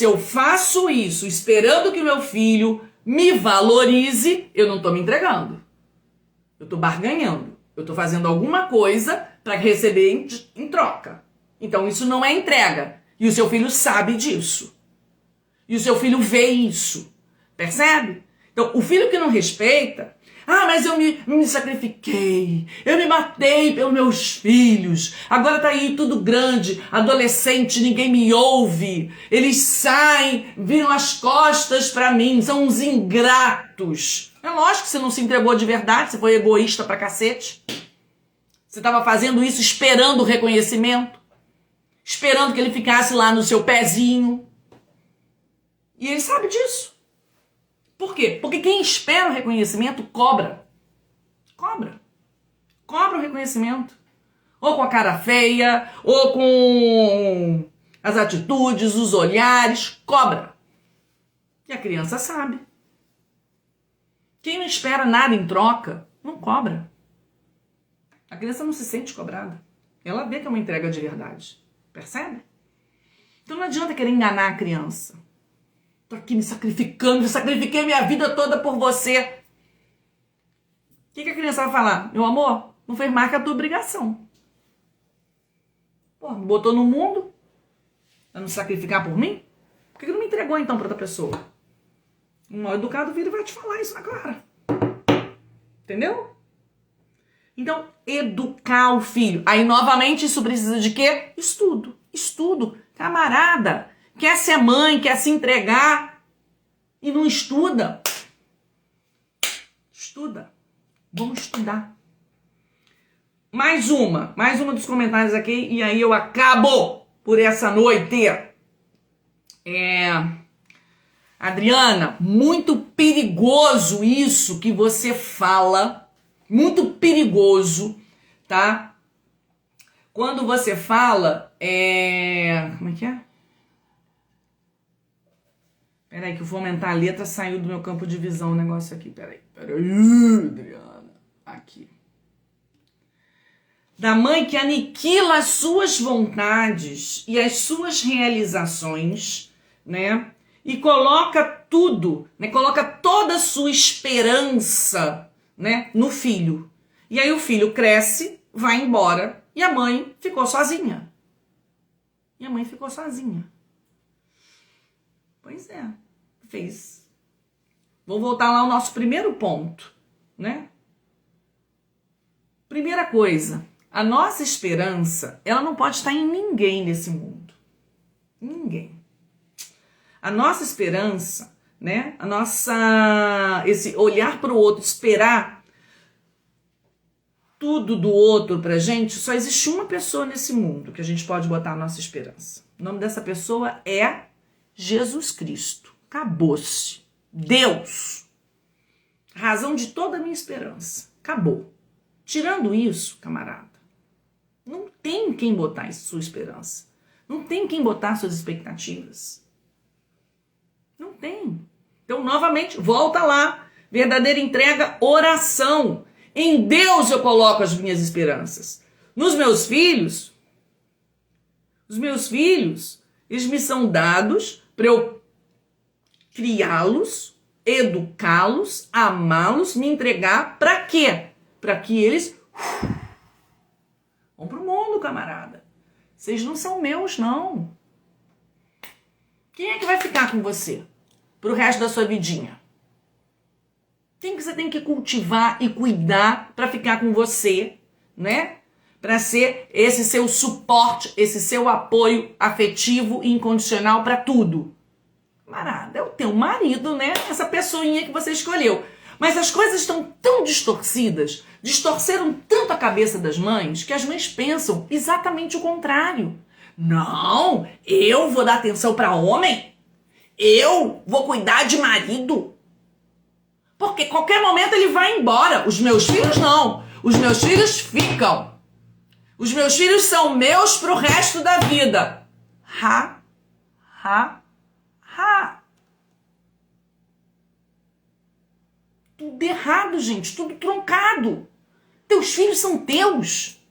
eu faço isso esperando que o meu filho me valorize, eu não estou me entregando. Eu estou barganhando. Eu estou fazendo alguma coisa para receber em troca. Então, isso não é entrega. E o seu filho sabe disso. E o seu filho vê isso. Percebe? Então, o filho que não respeita, mas eu me sacrifiquei, eu me matei pelos meus filhos, agora tá aí tudo grande, adolescente, ninguém me ouve, eles saem, viram as costas pra mim, são uns ingratos. É lógico que você não se entregou de verdade, você foi egoísta pra cacete. Você tava fazendo isso esperando o reconhecimento, esperando que ele ficasse lá no seu pezinho. E ele sabe disso. Por quê? Porque quem espera o reconhecimento cobra. Cobra. Cobra o reconhecimento. Ou com a cara feia, ou com as atitudes, os olhares. Cobra. E a criança sabe. Quem não espera nada em troca, não cobra. A criança não se sente cobrada. Ela vê que é uma entrega de verdade. Percebe? Então não adianta querer enganar a criança. Tô aqui me sacrificando, eu sacrifiquei minha vida toda por você. O que a criança vai falar? Meu amor, não fez mais que a tua obrigação. Pô, me botou no mundo pra não sacrificar por mim? Por que não me entregou então pra outra pessoa? Um mal educado vira e vai te falar isso na cara. Entendeu? Então, educar o filho. Aí, novamente, isso precisa de quê? Estudo. Estudo. Camarada, quer ser mãe, quer se entregar e não estuda. Estuda. Vamos estudar. Mais uma dos comentários aqui e aí eu acabo por essa noite. Adriana, muito perigoso isso que você fala. Muito perigoso, tá? Quando você fala, como é que é? Peraí, que eu vou aumentar a letra, saiu do meu campo de visão o negócio aqui. Peraí, Adriana. Aqui. Da mãe que aniquila as suas vontades e as suas realizações, né? E coloca tudo, né? Coloca toda a sua esperança, né, no filho. E aí o filho cresce, vai embora e a mãe ficou sozinha. Pois é, fez. Vou voltar lá ao nosso primeiro ponto, né? Primeira coisa, a nossa esperança, ela não pode estar em ninguém nesse mundo. Ninguém. A nossa esperança, né? Esse olhar para o outro, esperar tudo do outro pra gente, só existe uma pessoa nesse mundo que a gente pode botar a nossa esperança. O nome dessa pessoa é Jesus Cristo. Acabou-se. Deus. Razão de toda a minha esperança. Acabou. Tirando isso, camarada, não tem quem botar sua esperança. Não tem quem botar suas expectativas. Não tem. Então, novamente, volta lá. Verdadeira entrega, oração. Em Deus eu coloco as minhas esperanças. Nos meus filhos, eles me são dados para eu criá-los, educá-los, amá-los, me entregar para quê? Para que eles vão pro mundo, camarada. Vocês não são meus, não. Quem é que vai ficar com você pro resto da sua vidinha? Quem que você tem que cultivar e cuidar para ficar com você, né? Para ser esse seu suporte, esse seu apoio afetivo e incondicional para tudo. Camarada, é o teu marido, né? Essa pessoinha que você escolheu. Mas as coisas estão tão distorcidas, distorceram tanto a cabeça das mães, que as mães pensam exatamente o contrário. Não, eu vou dar atenção para homem? Eu vou cuidar de marido? Porque qualquer momento ele vai embora. Os meus filhos não. Os meus filhos ficam. Os meus filhos são meus pro resto da vida. Ha. Tudo errado, gente. Tudo truncado. Teus filhos são teus.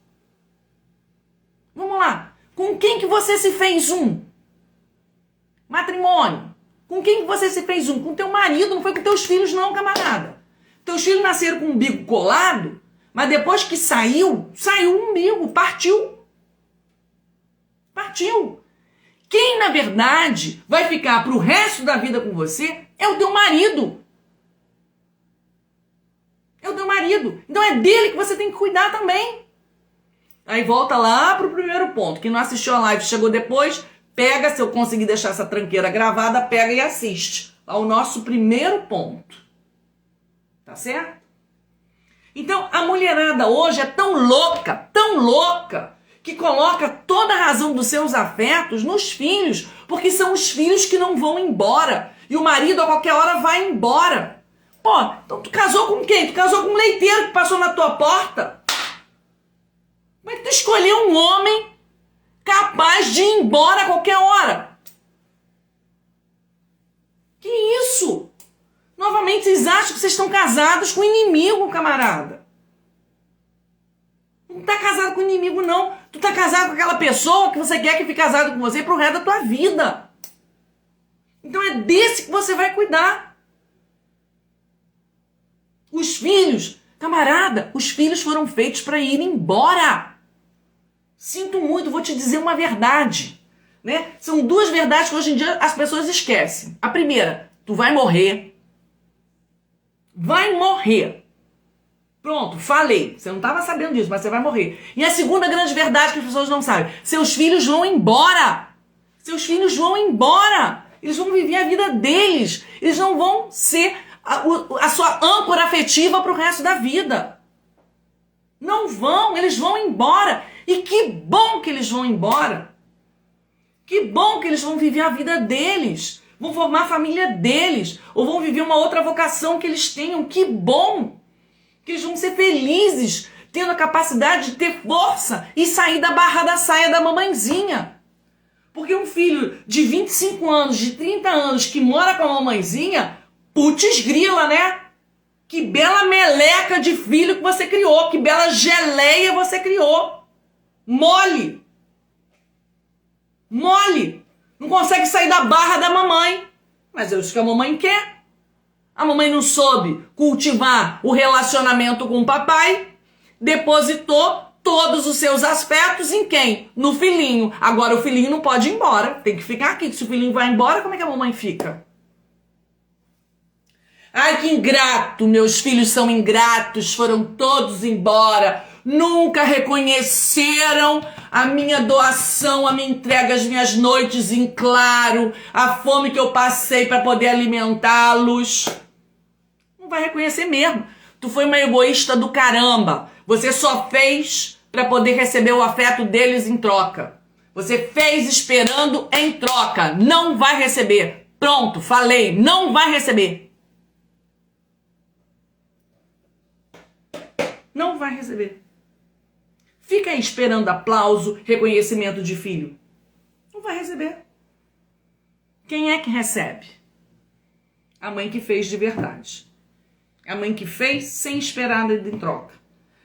Vamos lá. Com quem que você se fez um? Matrimônio. Com quem que você se fez um? Com teu marido, não foi com teus filhos não, camarada. Teus filhos nasceram com o umbigo colado, mas depois que saiu o umbigo, partiu. Quem, na verdade, vai ficar pro resto da vida com você é o teu marido. É o teu marido. Então é dele que você tem que cuidar também. Aí volta lá pro primeiro ponto. Quem não assistiu a live, chegou depois, pega, se eu conseguir deixar essa tranqueira gravada, pega e assiste ao nosso primeiro ponto. Tá certo? Então, a mulherada hoje é tão louca, que coloca toda a razão dos seus afetos nos filhos, porque são os filhos que não vão embora. E o marido a qualquer hora vai embora. Pô, então tu casou com quem? Tu casou com um leiteiro que passou na tua porta? Como é que tu escolheu um homem capaz de ir embora a qualquer hora? Que isso? Novamente, vocês acham que vocês estão casados com inimigo, camarada? Não tá casado com inimigo, não. Tu tá casado com aquela pessoa que você quer que fique casado com você pro resto da tua vida. Então é desse que você vai cuidar. Os filhos, camarada, os filhos foram feitos para ir embora. Sinto muito, vou te dizer uma verdade, né? São duas verdades que hoje em dia as pessoas esquecem. A primeira, tu vai morrer. Vai morrer. Pronto, falei. Você não estava sabendo disso, mas você vai morrer. E a segunda grande verdade que as pessoas não sabem. Seus filhos vão embora. Seus filhos vão embora. Eles vão viver a vida deles. Eles não vão ser a sua âncora afetiva para o resto da vida. Não vão, eles vão embora. E que bom que eles vão embora. Que bom que eles vão viver a vida deles. Vão formar a família deles. Ou vão viver uma outra vocação que eles tenham. Que bom que eles vão ser felizes, tendo a capacidade de ter força e sair da barra da saia da mamãezinha. Porque um filho de 25 anos, de 30 anos, que mora com a mamãezinha, putz grila, né? Que bela meleca de filho que você criou, que bela geleia você criou. Mole. Mole. Não consegue sair da barra da mamãe. Mas é isso que a mamãe quer. A mamãe não soube cultivar o relacionamento com o papai, depositou todos os seus afetos em quem? No filhinho. Agora o filhinho não pode ir embora, tem que ficar aqui. Se o filhinho vai embora, como é que a mamãe fica? Ai, que ingrato, meus filhos são ingratos, foram todos embora, nunca reconheceram a minha doação, a minha entrega, as minhas noites em claro, a fome que eu passei para poder alimentá-los. Não vai reconhecer mesmo. Tu foi uma egoísta do caramba. Você só fez para poder receber o afeto deles em troca. Você fez esperando em troca. Não vai receber. Pronto, falei. Não vai receber. Não vai receber. Fica aí esperando aplauso, reconhecimento de filho. Não vai receber. Quem é que recebe? A mãe que fez de verdade. A mãe que fez sem esperar nada em troca.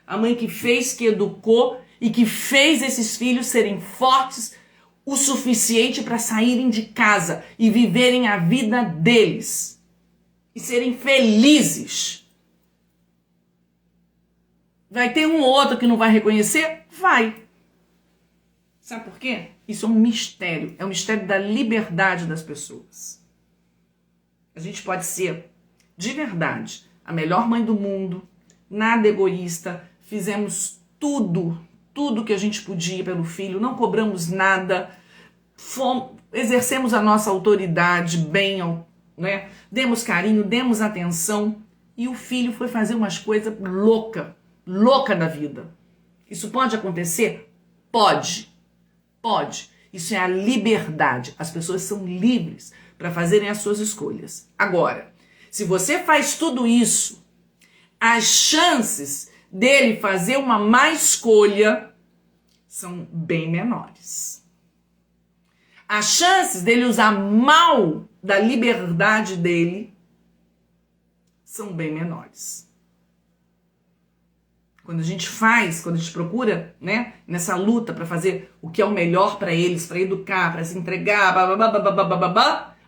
A mãe que fez, que educou e que fez esses filhos serem fortes o suficiente para saírem de casa e viverem a vida deles. E serem felizes. Vai ter um ou outro que não vai reconhecer? Vai. Sabe por quê? Isso é um mistério. É um mistério da liberdade das pessoas. A gente pode ser, de verdade, a melhor mãe do mundo, nada egoísta, fizemos tudo que a gente podia pelo filho, não cobramos nada, exercemos a nossa autoridade bem, né? Demos carinho, demos atenção, e o filho foi fazer umas coisas louca da vida. Isso pode acontecer? Pode. Isso é a liberdade. As pessoas são livres para fazerem as suas escolhas. Agora, se você faz tudo isso, as chances dele fazer uma má escolha são bem menores. As chances dele usar mal da liberdade dele são bem menores. Quando a gente procura, né, nessa luta para fazer o que é o melhor para eles, para educar, para se entregar,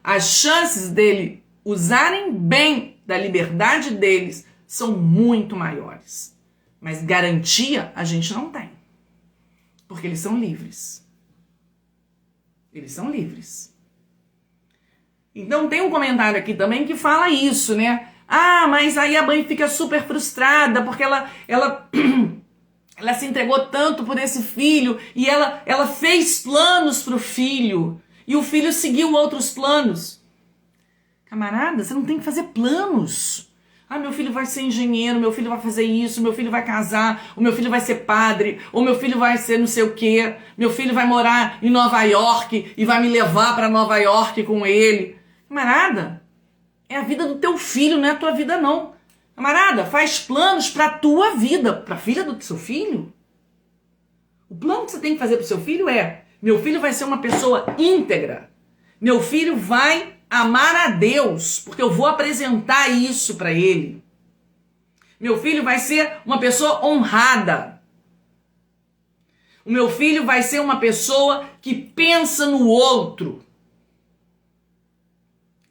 as chances dele usarem bem da liberdade deles são muito maiores. Mas garantia a gente não tem. Porque eles são livres. Eles são livres. Então tem um comentário aqui também que fala isso, né? Ah, mas aí a mãe fica super frustrada porque ela se entregou tanto por esse filho e ela fez planos para o filho e o filho seguiu outros planos. Camarada, você não tem que fazer planos. Ah, meu filho vai ser engenheiro, meu filho vai fazer isso, meu filho vai casar, o meu filho vai ser padre, ou meu filho vai ser não sei o quê, meu filho vai morar em Nova York e vai me levar para Nova York com ele. Camarada, é a vida do teu filho, não é a tua vida não. Camarada, faz planos para a tua vida, para a filha do seu filho. O plano que você tem que fazer para o seu filho é: meu filho vai ser uma pessoa íntegra, meu filho vai amar a Deus, porque eu vou apresentar isso para ele. Meu filho vai ser uma pessoa honrada. O meu filho vai ser uma pessoa que pensa no outro.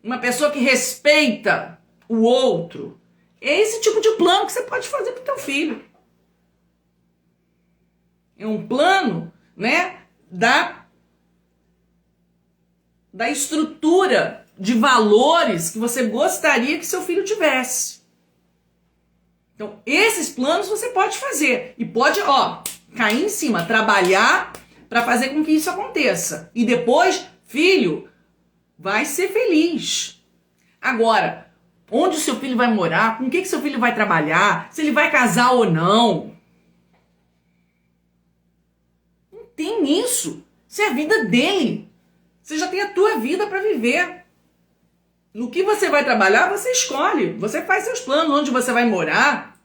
Uma pessoa que respeita o outro. É esse tipo de plano que você pode fazer para o teu filho. É um plano, né, da estrutura de valores que você gostaria que seu filho tivesse. Então, esses planos você pode fazer. E pode, cair em cima, trabalhar para fazer com que isso aconteça. E depois, filho, vai ser feliz. Agora, onde o seu filho vai morar, com o que seu filho vai trabalhar, se ele vai casar ou não. Não tem isso. Isso é a vida dele. Você já tem a tua vida para viver. No que você vai trabalhar, você escolhe. Você faz seus planos, onde você vai morar.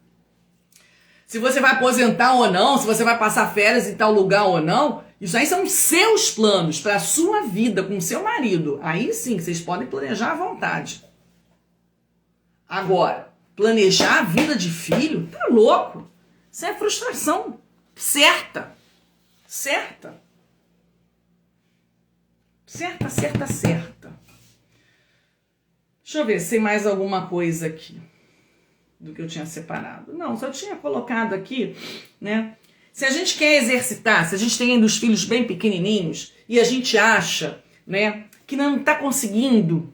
Se você vai aposentar ou não, se você vai passar férias em tal lugar ou não. Isso aí são seus planos para a sua vida com o seu marido. Aí sim, vocês podem planejar à vontade. Agora, planejar a vida de filho, tá louco. Isso é frustração certa. Certa. Certa. Deixa eu ver se tem mais alguma coisa aqui do que eu tinha separado. Não, só tinha colocado aqui, né? Se a gente quer exercitar, se a gente tem ainda os filhos bem pequenininhos e a gente acha, né, que não está conseguindo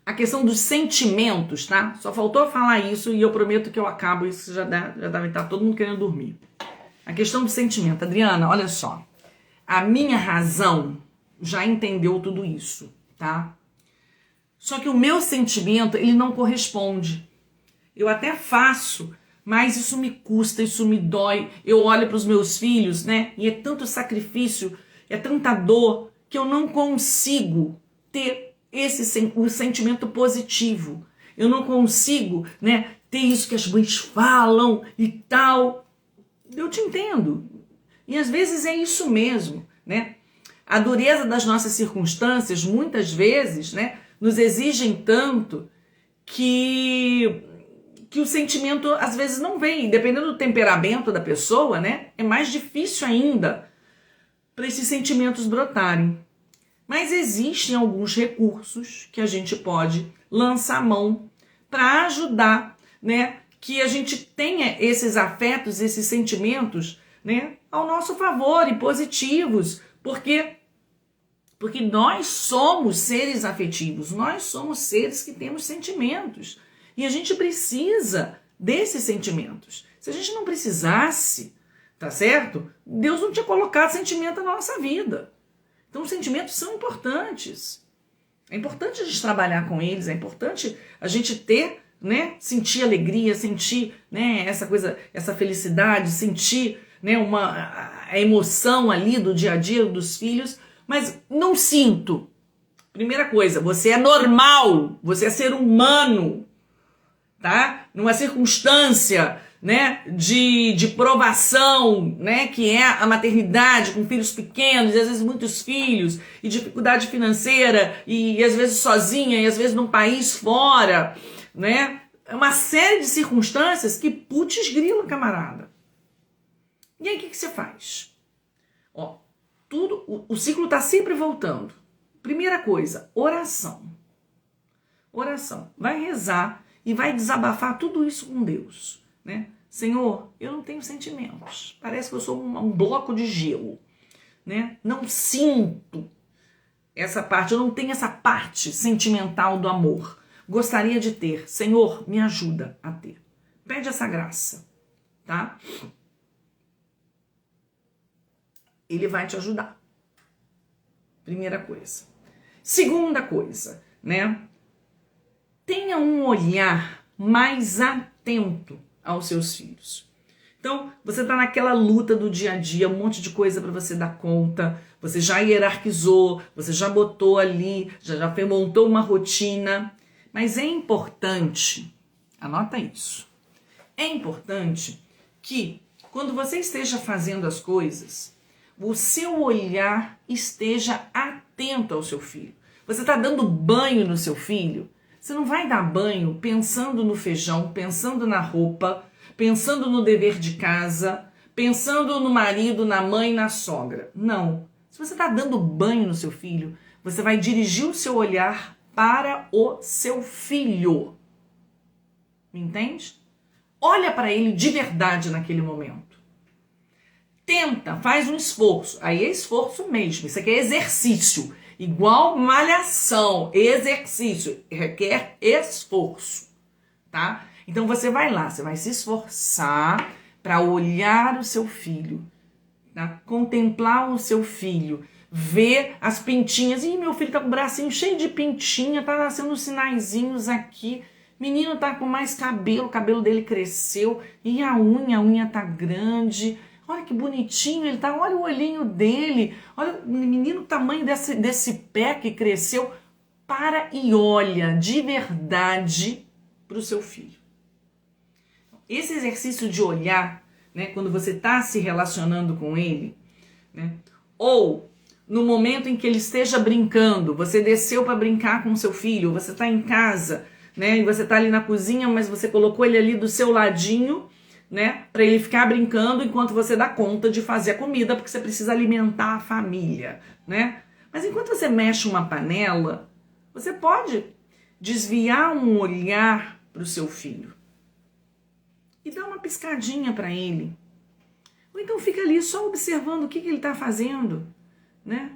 a questão dos sentimentos, tá? Só faltou falar isso e eu prometo que eu acabo, isso já deve estar todo mundo querendo dormir. A questão do sentimento. Adriana, olha só. A minha razão já entendeu tudo isso, tá? Só que o meu sentimento, ele não corresponde. Eu até faço, mas isso me custa, isso me dói. Eu olho para os meus filhos, né? E é tanto sacrifício, é tanta dor, que eu não consigo ter o sentimento positivo. Eu não consigo, né, ter isso que as mães falam e tal. Eu te entendo. E às vezes é isso mesmo, né? A dureza das nossas circunstâncias, muitas vezes, né, nos exigem tanto que o sentimento às vezes não vem. Dependendo do temperamento da pessoa, né, é mais difícil ainda para esses sentimentos brotarem. Mas existem alguns recursos que a gente pode lançar a mão para ajudar, né, que a gente tenha esses afetos, esses sentimentos, né, ao nosso favor e positivos, porque nós somos seres afetivos, nós somos seres que temos sentimentos e a gente precisa desses sentimentos. Se a gente não precisasse, tá certo? Deus não tinha colocado sentimento na nossa vida. Então os sentimentos são importantes. É importante a gente trabalhar com eles, é importante a gente ter, né, sentir alegria, sentir, né, essa coisa, essa felicidade, sentir, né, a emoção ali do dia a dia dos filhos, mas não sinto. Primeira coisa, você é normal, você é ser humano, tá? Numa circunstância, né, de provação, né, que é a maternidade com filhos pequenos, e às vezes muitos filhos, e dificuldade financeira, e às vezes sozinha, e às vezes num país fora, né? É uma série de circunstâncias que putz grila, camarada. E aí o que você faz? Ó, o ciclo está sempre voltando. Primeira coisa, oração. Oração. Vai rezar e vai desabafar tudo isso com Deus, né? Senhor, eu não tenho sentimentos. Parece que eu sou um bloco de gelo, né? Não sinto essa parte, eu não tenho essa parte sentimental do amor. Gostaria de ter. Senhor, me ajuda a ter. Pede essa graça, tá? Ele vai te ajudar. Primeira coisa. Segunda coisa, né? Tenha um olhar mais atento aos seus filhos. Então, você tá naquela luta do dia a dia, um monte de coisa para você dar conta, você já hierarquizou, você já botou ali, já montou uma rotina, mas é importante, anota isso, é importante que quando você esteja fazendo as coisas, o seu olhar esteja atento ao seu filho. Você está dando banho no seu filho, você não vai dar banho pensando no feijão, pensando na roupa, pensando no dever de casa, pensando no marido, na mãe, na sogra. Não. Se você está dando banho no seu filho, você vai dirigir o seu olhar para o seu filho. Me entende? Olha para ele de verdade naquele momento. Tenta, faz um esforço. Aí é esforço mesmo. Isso aqui é exercício. Igual malhação. Exercício. Requer esforço. Tá? Então você vai lá, você vai se esforçar para olhar o seu filho, tá? Contemplar o seu filho, ver as pintinhas. Ih, meu filho tá com o bracinho cheio de pintinha, tá nascendo uns sinaizinhos aqui. Menino tá com mais cabelo, o cabelo dele cresceu. E a unha tá grande. Olha que bonitinho ele tá, olha o olhinho dele. Olha o menino, o tamanho desse pé que cresceu. Para e olha de verdade para o seu filho. Esse exercício de olhar, né, quando você está se relacionando com ele, né, ou no momento em que ele esteja brincando, você desceu para brincar com seu filho, você está em casa, né, e você está ali na cozinha, mas você colocou ele ali do seu ladinho, né, para ele ficar brincando enquanto você dá conta de fazer a comida, porque você precisa alimentar a família, né? Mas enquanto você mexe uma panela, você pode desviar um olhar para o seu filho e dá uma piscadinha para ele. Ou então fica ali só observando o que ele está fazendo, né?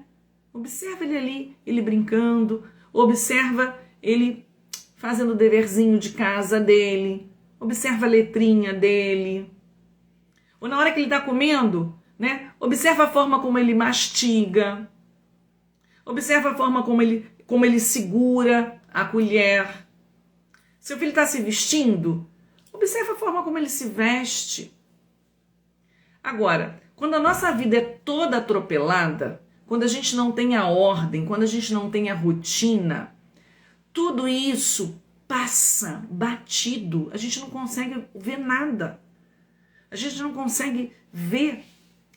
Observa ele ali, ele brincando, observa ele fazendo o deverzinho de casa dele, observa a letrinha dele. Ou na hora que ele está comendo, né? Observa a forma como ele mastiga, observa a forma como ele segura a colher. Seu filho está se vestindo, observa a forma como ele se veste. Agora, quando a nossa vida é toda atropelada, quando a gente não tem a ordem, quando a gente não tem a rotina, tudo isso passa batido. A gente não consegue ver nada. A gente não consegue ver,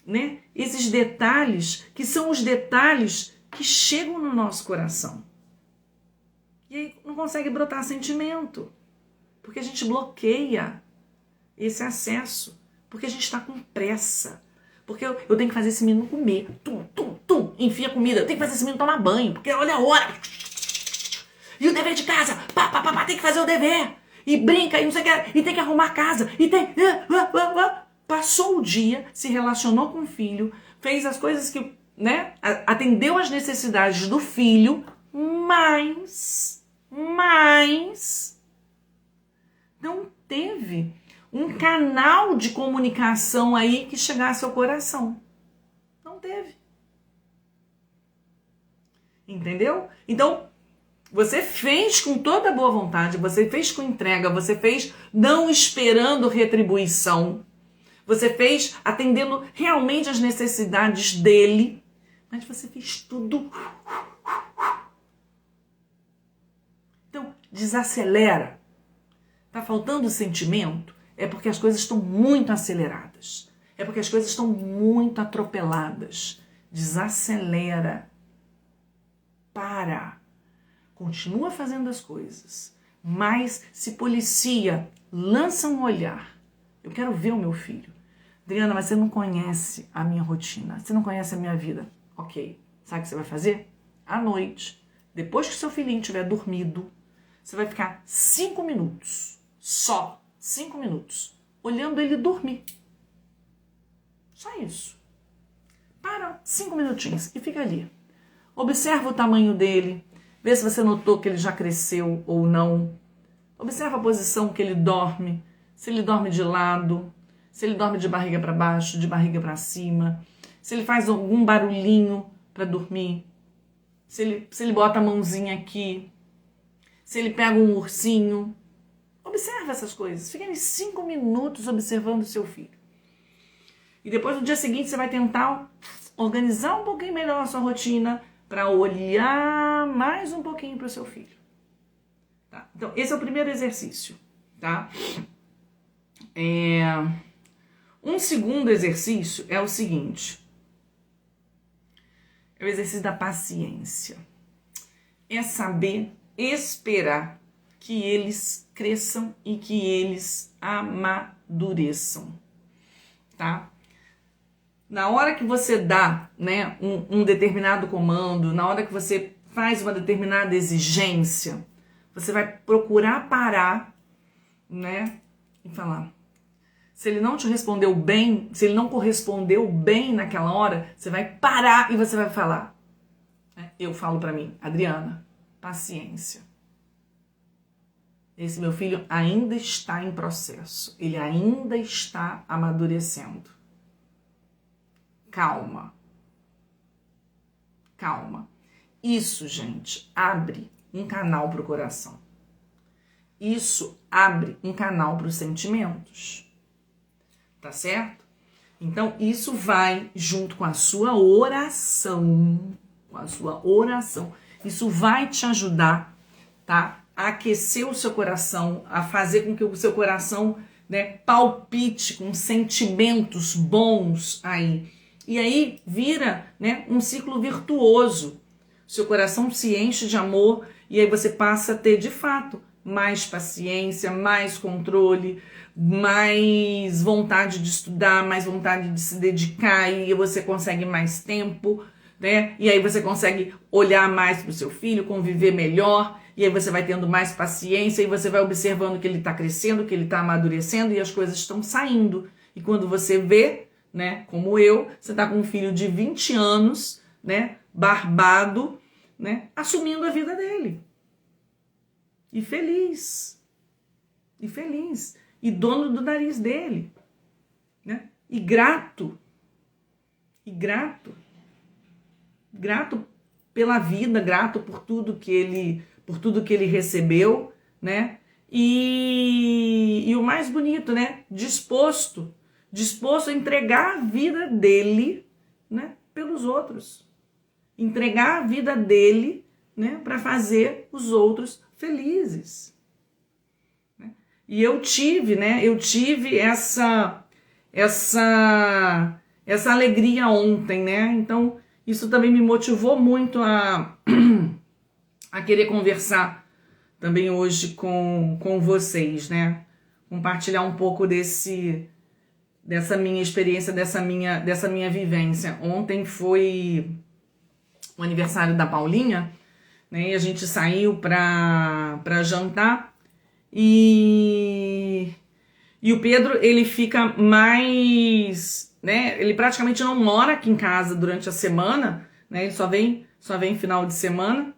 né, esses detalhes que são os detalhes que chegam no nosso coração. E aí não consegue brotar sentimento. Porque a gente bloqueia esse acesso. Porque a gente está com pressa. Porque eu tenho que fazer esse menino comer. Enfia a comida. Eu tenho que fazer esse menino tomar banho. Porque olha a hora. E o dever de casa. Tem que fazer o dever. E brinca, e não sei o que. E tem que arrumar a casa. E tem... Passou o dia, se relacionou com o filho, fez as coisas que, né? Atendeu às necessidades do filho, mas não teve um canal de comunicação aí que chegasse ao coração. Não teve. Entendeu? Então, você fez com toda boa vontade, você fez com entrega, você fez não esperando retribuição, você fez atendendo realmente as necessidades dele, mas você fez tudo. Então, desacelera. Tá faltando sentimento? É porque as coisas estão muito aceleradas. É porque as coisas estão muito atropeladas. Desacelera. Para. Continua fazendo as coisas. Mas se policia. Lança um olhar. Eu quero ver o meu filho. Adriana, mas você não conhece a minha rotina. Você não conhece a minha vida. Ok. Sabe o que você vai fazer? À noite, depois que seu filhinho tiver dormido, você vai ficar 5 minutos. Só 5 minutos, olhando ele dormir. Só isso. Para 5 minutinhos e fica ali, Observa o tamanho dele, vê se você notou que ele já cresceu ou não. Observa a posição que ele dorme, se ele dorme de lado, se ele dorme de barriga para baixo, de barriga para cima, se ele faz algum barulhinho para dormir, se ele bota a mãozinha aqui, se ele pega um ursinho. Observa essas coisas. Fica uns 5 minutos observando o seu filho. E depois, no dia seguinte, você vai tentar organizar um pouquinho melhor a sua rotina para olhar mais um pouquinho para o seu filho. Tá? Então, esse é o primeiro exercício. Tá? Um segundo exercício é o seguinte. É o exercício da paciência. É saber esperar que eles cresçam e que eles amadureçam, tá? Na hora que você dá, né, um determinado comando, na hora que você faz uma determinada exigência, você vai procurar parar, né, e falar. Se ele não te respondeu bem, se ele não correspondeu bem naquela hora, você vai parar e você vai falar. Eu falo pra mim, Adriana, paciência. Esse meu filho ainda está em processo. Ele ainda está amadurecendo. Calma. Calma. Isso, gente, abre um canal para o coração. Isso abre um canal para os sentimentos. Tá certo? Então, isso vai junto com a sua oração. Com a sua oração. Isso vai te ajudar, tá? A aquecer o seu coração, a fazer com que o seu coração, né, palpite com sentimentos bons aí. E aí vira, né, um ciclo virtuoso. O seu coração se enche de amor e aí você passa a ter, de fato, mais paciência, mais controle, mais vontade de estudar, mais vontade de se dedicar e você consegue mais tempo, né? E aí você consegue olhar mais para o seu filho, conviver melhor. E aí você vai tendo mais paciência e você vai observando que ele está crescendo, que ele está amadurecendo e as coisas estão saindo. E quando você vê, né, como eu, você está com um filho de 20 anos, né, barbado, né, assumindo a vida dele. E feliz. E feliz. E dono do nariz dele. Né? E grato. E grato. Grato pela vida, grato por tudo que ele recebeu, né? E o mais bonito, né? Disposto a entregar a vida dele, né? Pelos outros. Entregar a vida dele, né? Para fazer os outros felizes. Né? E eu tive, né? Essa alegria ontem, né? Então, isso também me motivou muito a querer conversar também hoje com vocês, né? Compartilhar um pouco dessa minha experiência, dessa minha vivência. Ontem foi o aniversário da Paulinha, né? E a gente saiu para jantar e o Pedro, ele fica mais, né? Ele praticamente não mora aqui em casa durante a semana, né? Ele só vem final de semana.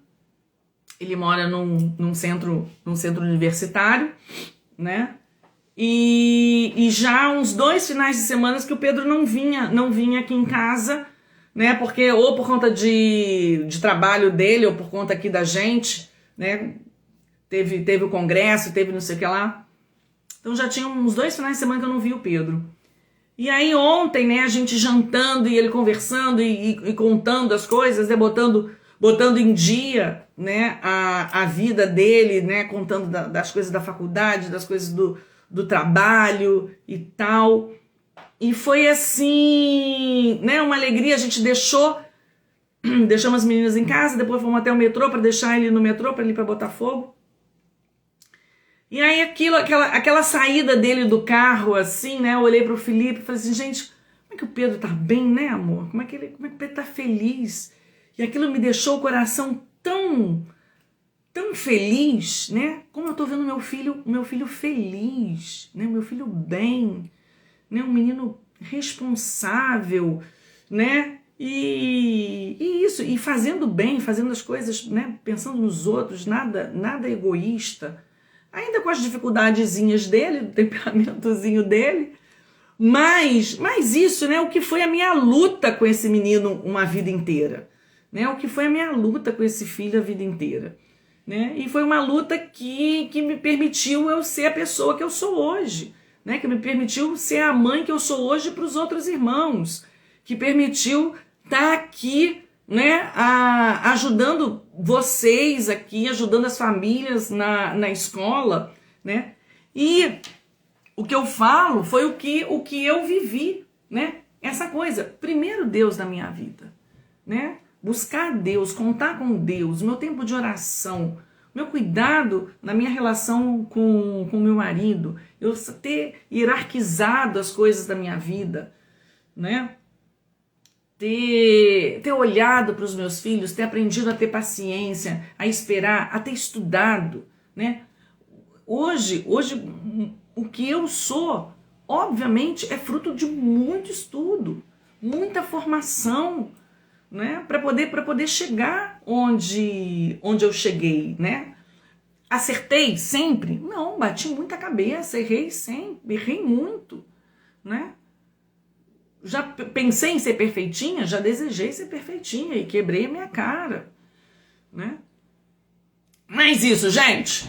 Ele mora num centro universitário, né? E já há uns 2 finais de semana que o Pedro não vinha aqui em casa, né? Porque ou por conta de trabalho dele ou por conta aqui da gente, né? Teve o congresso, teve não sei o que lá. Então já tinha uns 2 finais de semana que eu não vi o Pedro. E aí ontem, né, a gente jantando e ele conversando e contando as coisas, né, botando em dia, né, a vida dele, né, contando das coisas da faculdade, das coisas do trabalho e tal. E foi assim, né, uma alegria. A gente deixamos as meninas em casa, depois fomos até o metrô para deixar ele no metrô para ir para Botafogo. E aí aquela saída dele do carro, assim, né? Eu olhei pro Felipe e falei assim, gente, como é que o Pedro tá bem, né, amor? Como é que o Pedro tá feliz? E aquilo me deixou o coração tão feliz, né? Como eu tô vendo meu filho feliz, né? Meu filho bem, né? Um menino responsável, né? E isso, e fazendo bem, fazendo as coisas, né, pensando nos outros, nada egoísta, ainda com as dificuldadezinhas dele, do temperamentozinho dele, mas isso, né, o que foi a minha luta com esse menino uma vida inteira, né, o que foi a minha luta com esse filho a vida inteira, né, e foi uma luta que me permitiu eu ser a pessoa que eu sou hoje, né, que me permitiu ser a mãe que eu sou hoje para os outros irmãos, que permitiu estar aqui, né, ajudando vocês aqui, ajudando as famílias na escola, né, e o que eu falo foi o que eu vivi, né, essa coisa, primeiro Deus na minha vida, né, buscar Deus, contar com Deus, meu tempo de oração, meu cuidado na minha relação com meu marido, eu ter hierarquizado as coisas da minha vida, né, ter olhado para os meus filhos, ter aprendido a ter paciência, a esperar, a ter estudado, né? Hoje o que eu sou, obviamente, é fruto de muito estudo, muita formação, né? Para poder chegar onde eu cheguei, né? Acertei sempre? Não, bati muita cabeça, errei sempre, errei muito, né? Já pensei em ser perfeitinha, já desejei ser perfeitinha e quebrei a minha cara, né? Mas isso, gente,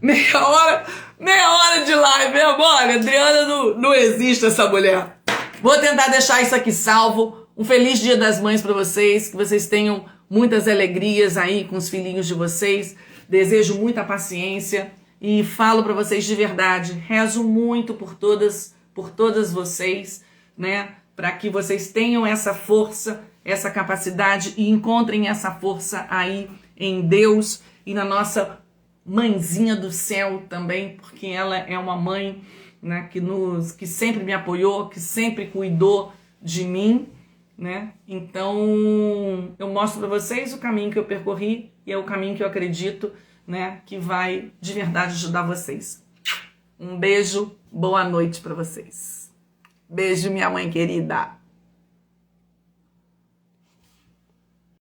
meia hora de live, meu amor, Adriana não existe essa mulher. Vou tentar deixar isso aqui salvo. Um feliz Dia das Mães para vocês, que vocês tenham muitas alegrias aí com os filhinhos de vocês. Desejo muita paciência e falo para vocês de verdade, rezo muito por todas vocês, né? Para que vocês tenham essa força, essa capacidade e encontrem essa força aí em Deus e na nossa mãezinha do céu também, porque ela é uma mãe, né, que sempre me apoiou, que sempre cuidou de mim, né? Então eu mostro para vocês o caminho que eu percorri e é o caminho que eu acredito, né, que vai de verdade ajudar vocês. Um beijo, boa noite para vocês. Beijo, minha mãe querida.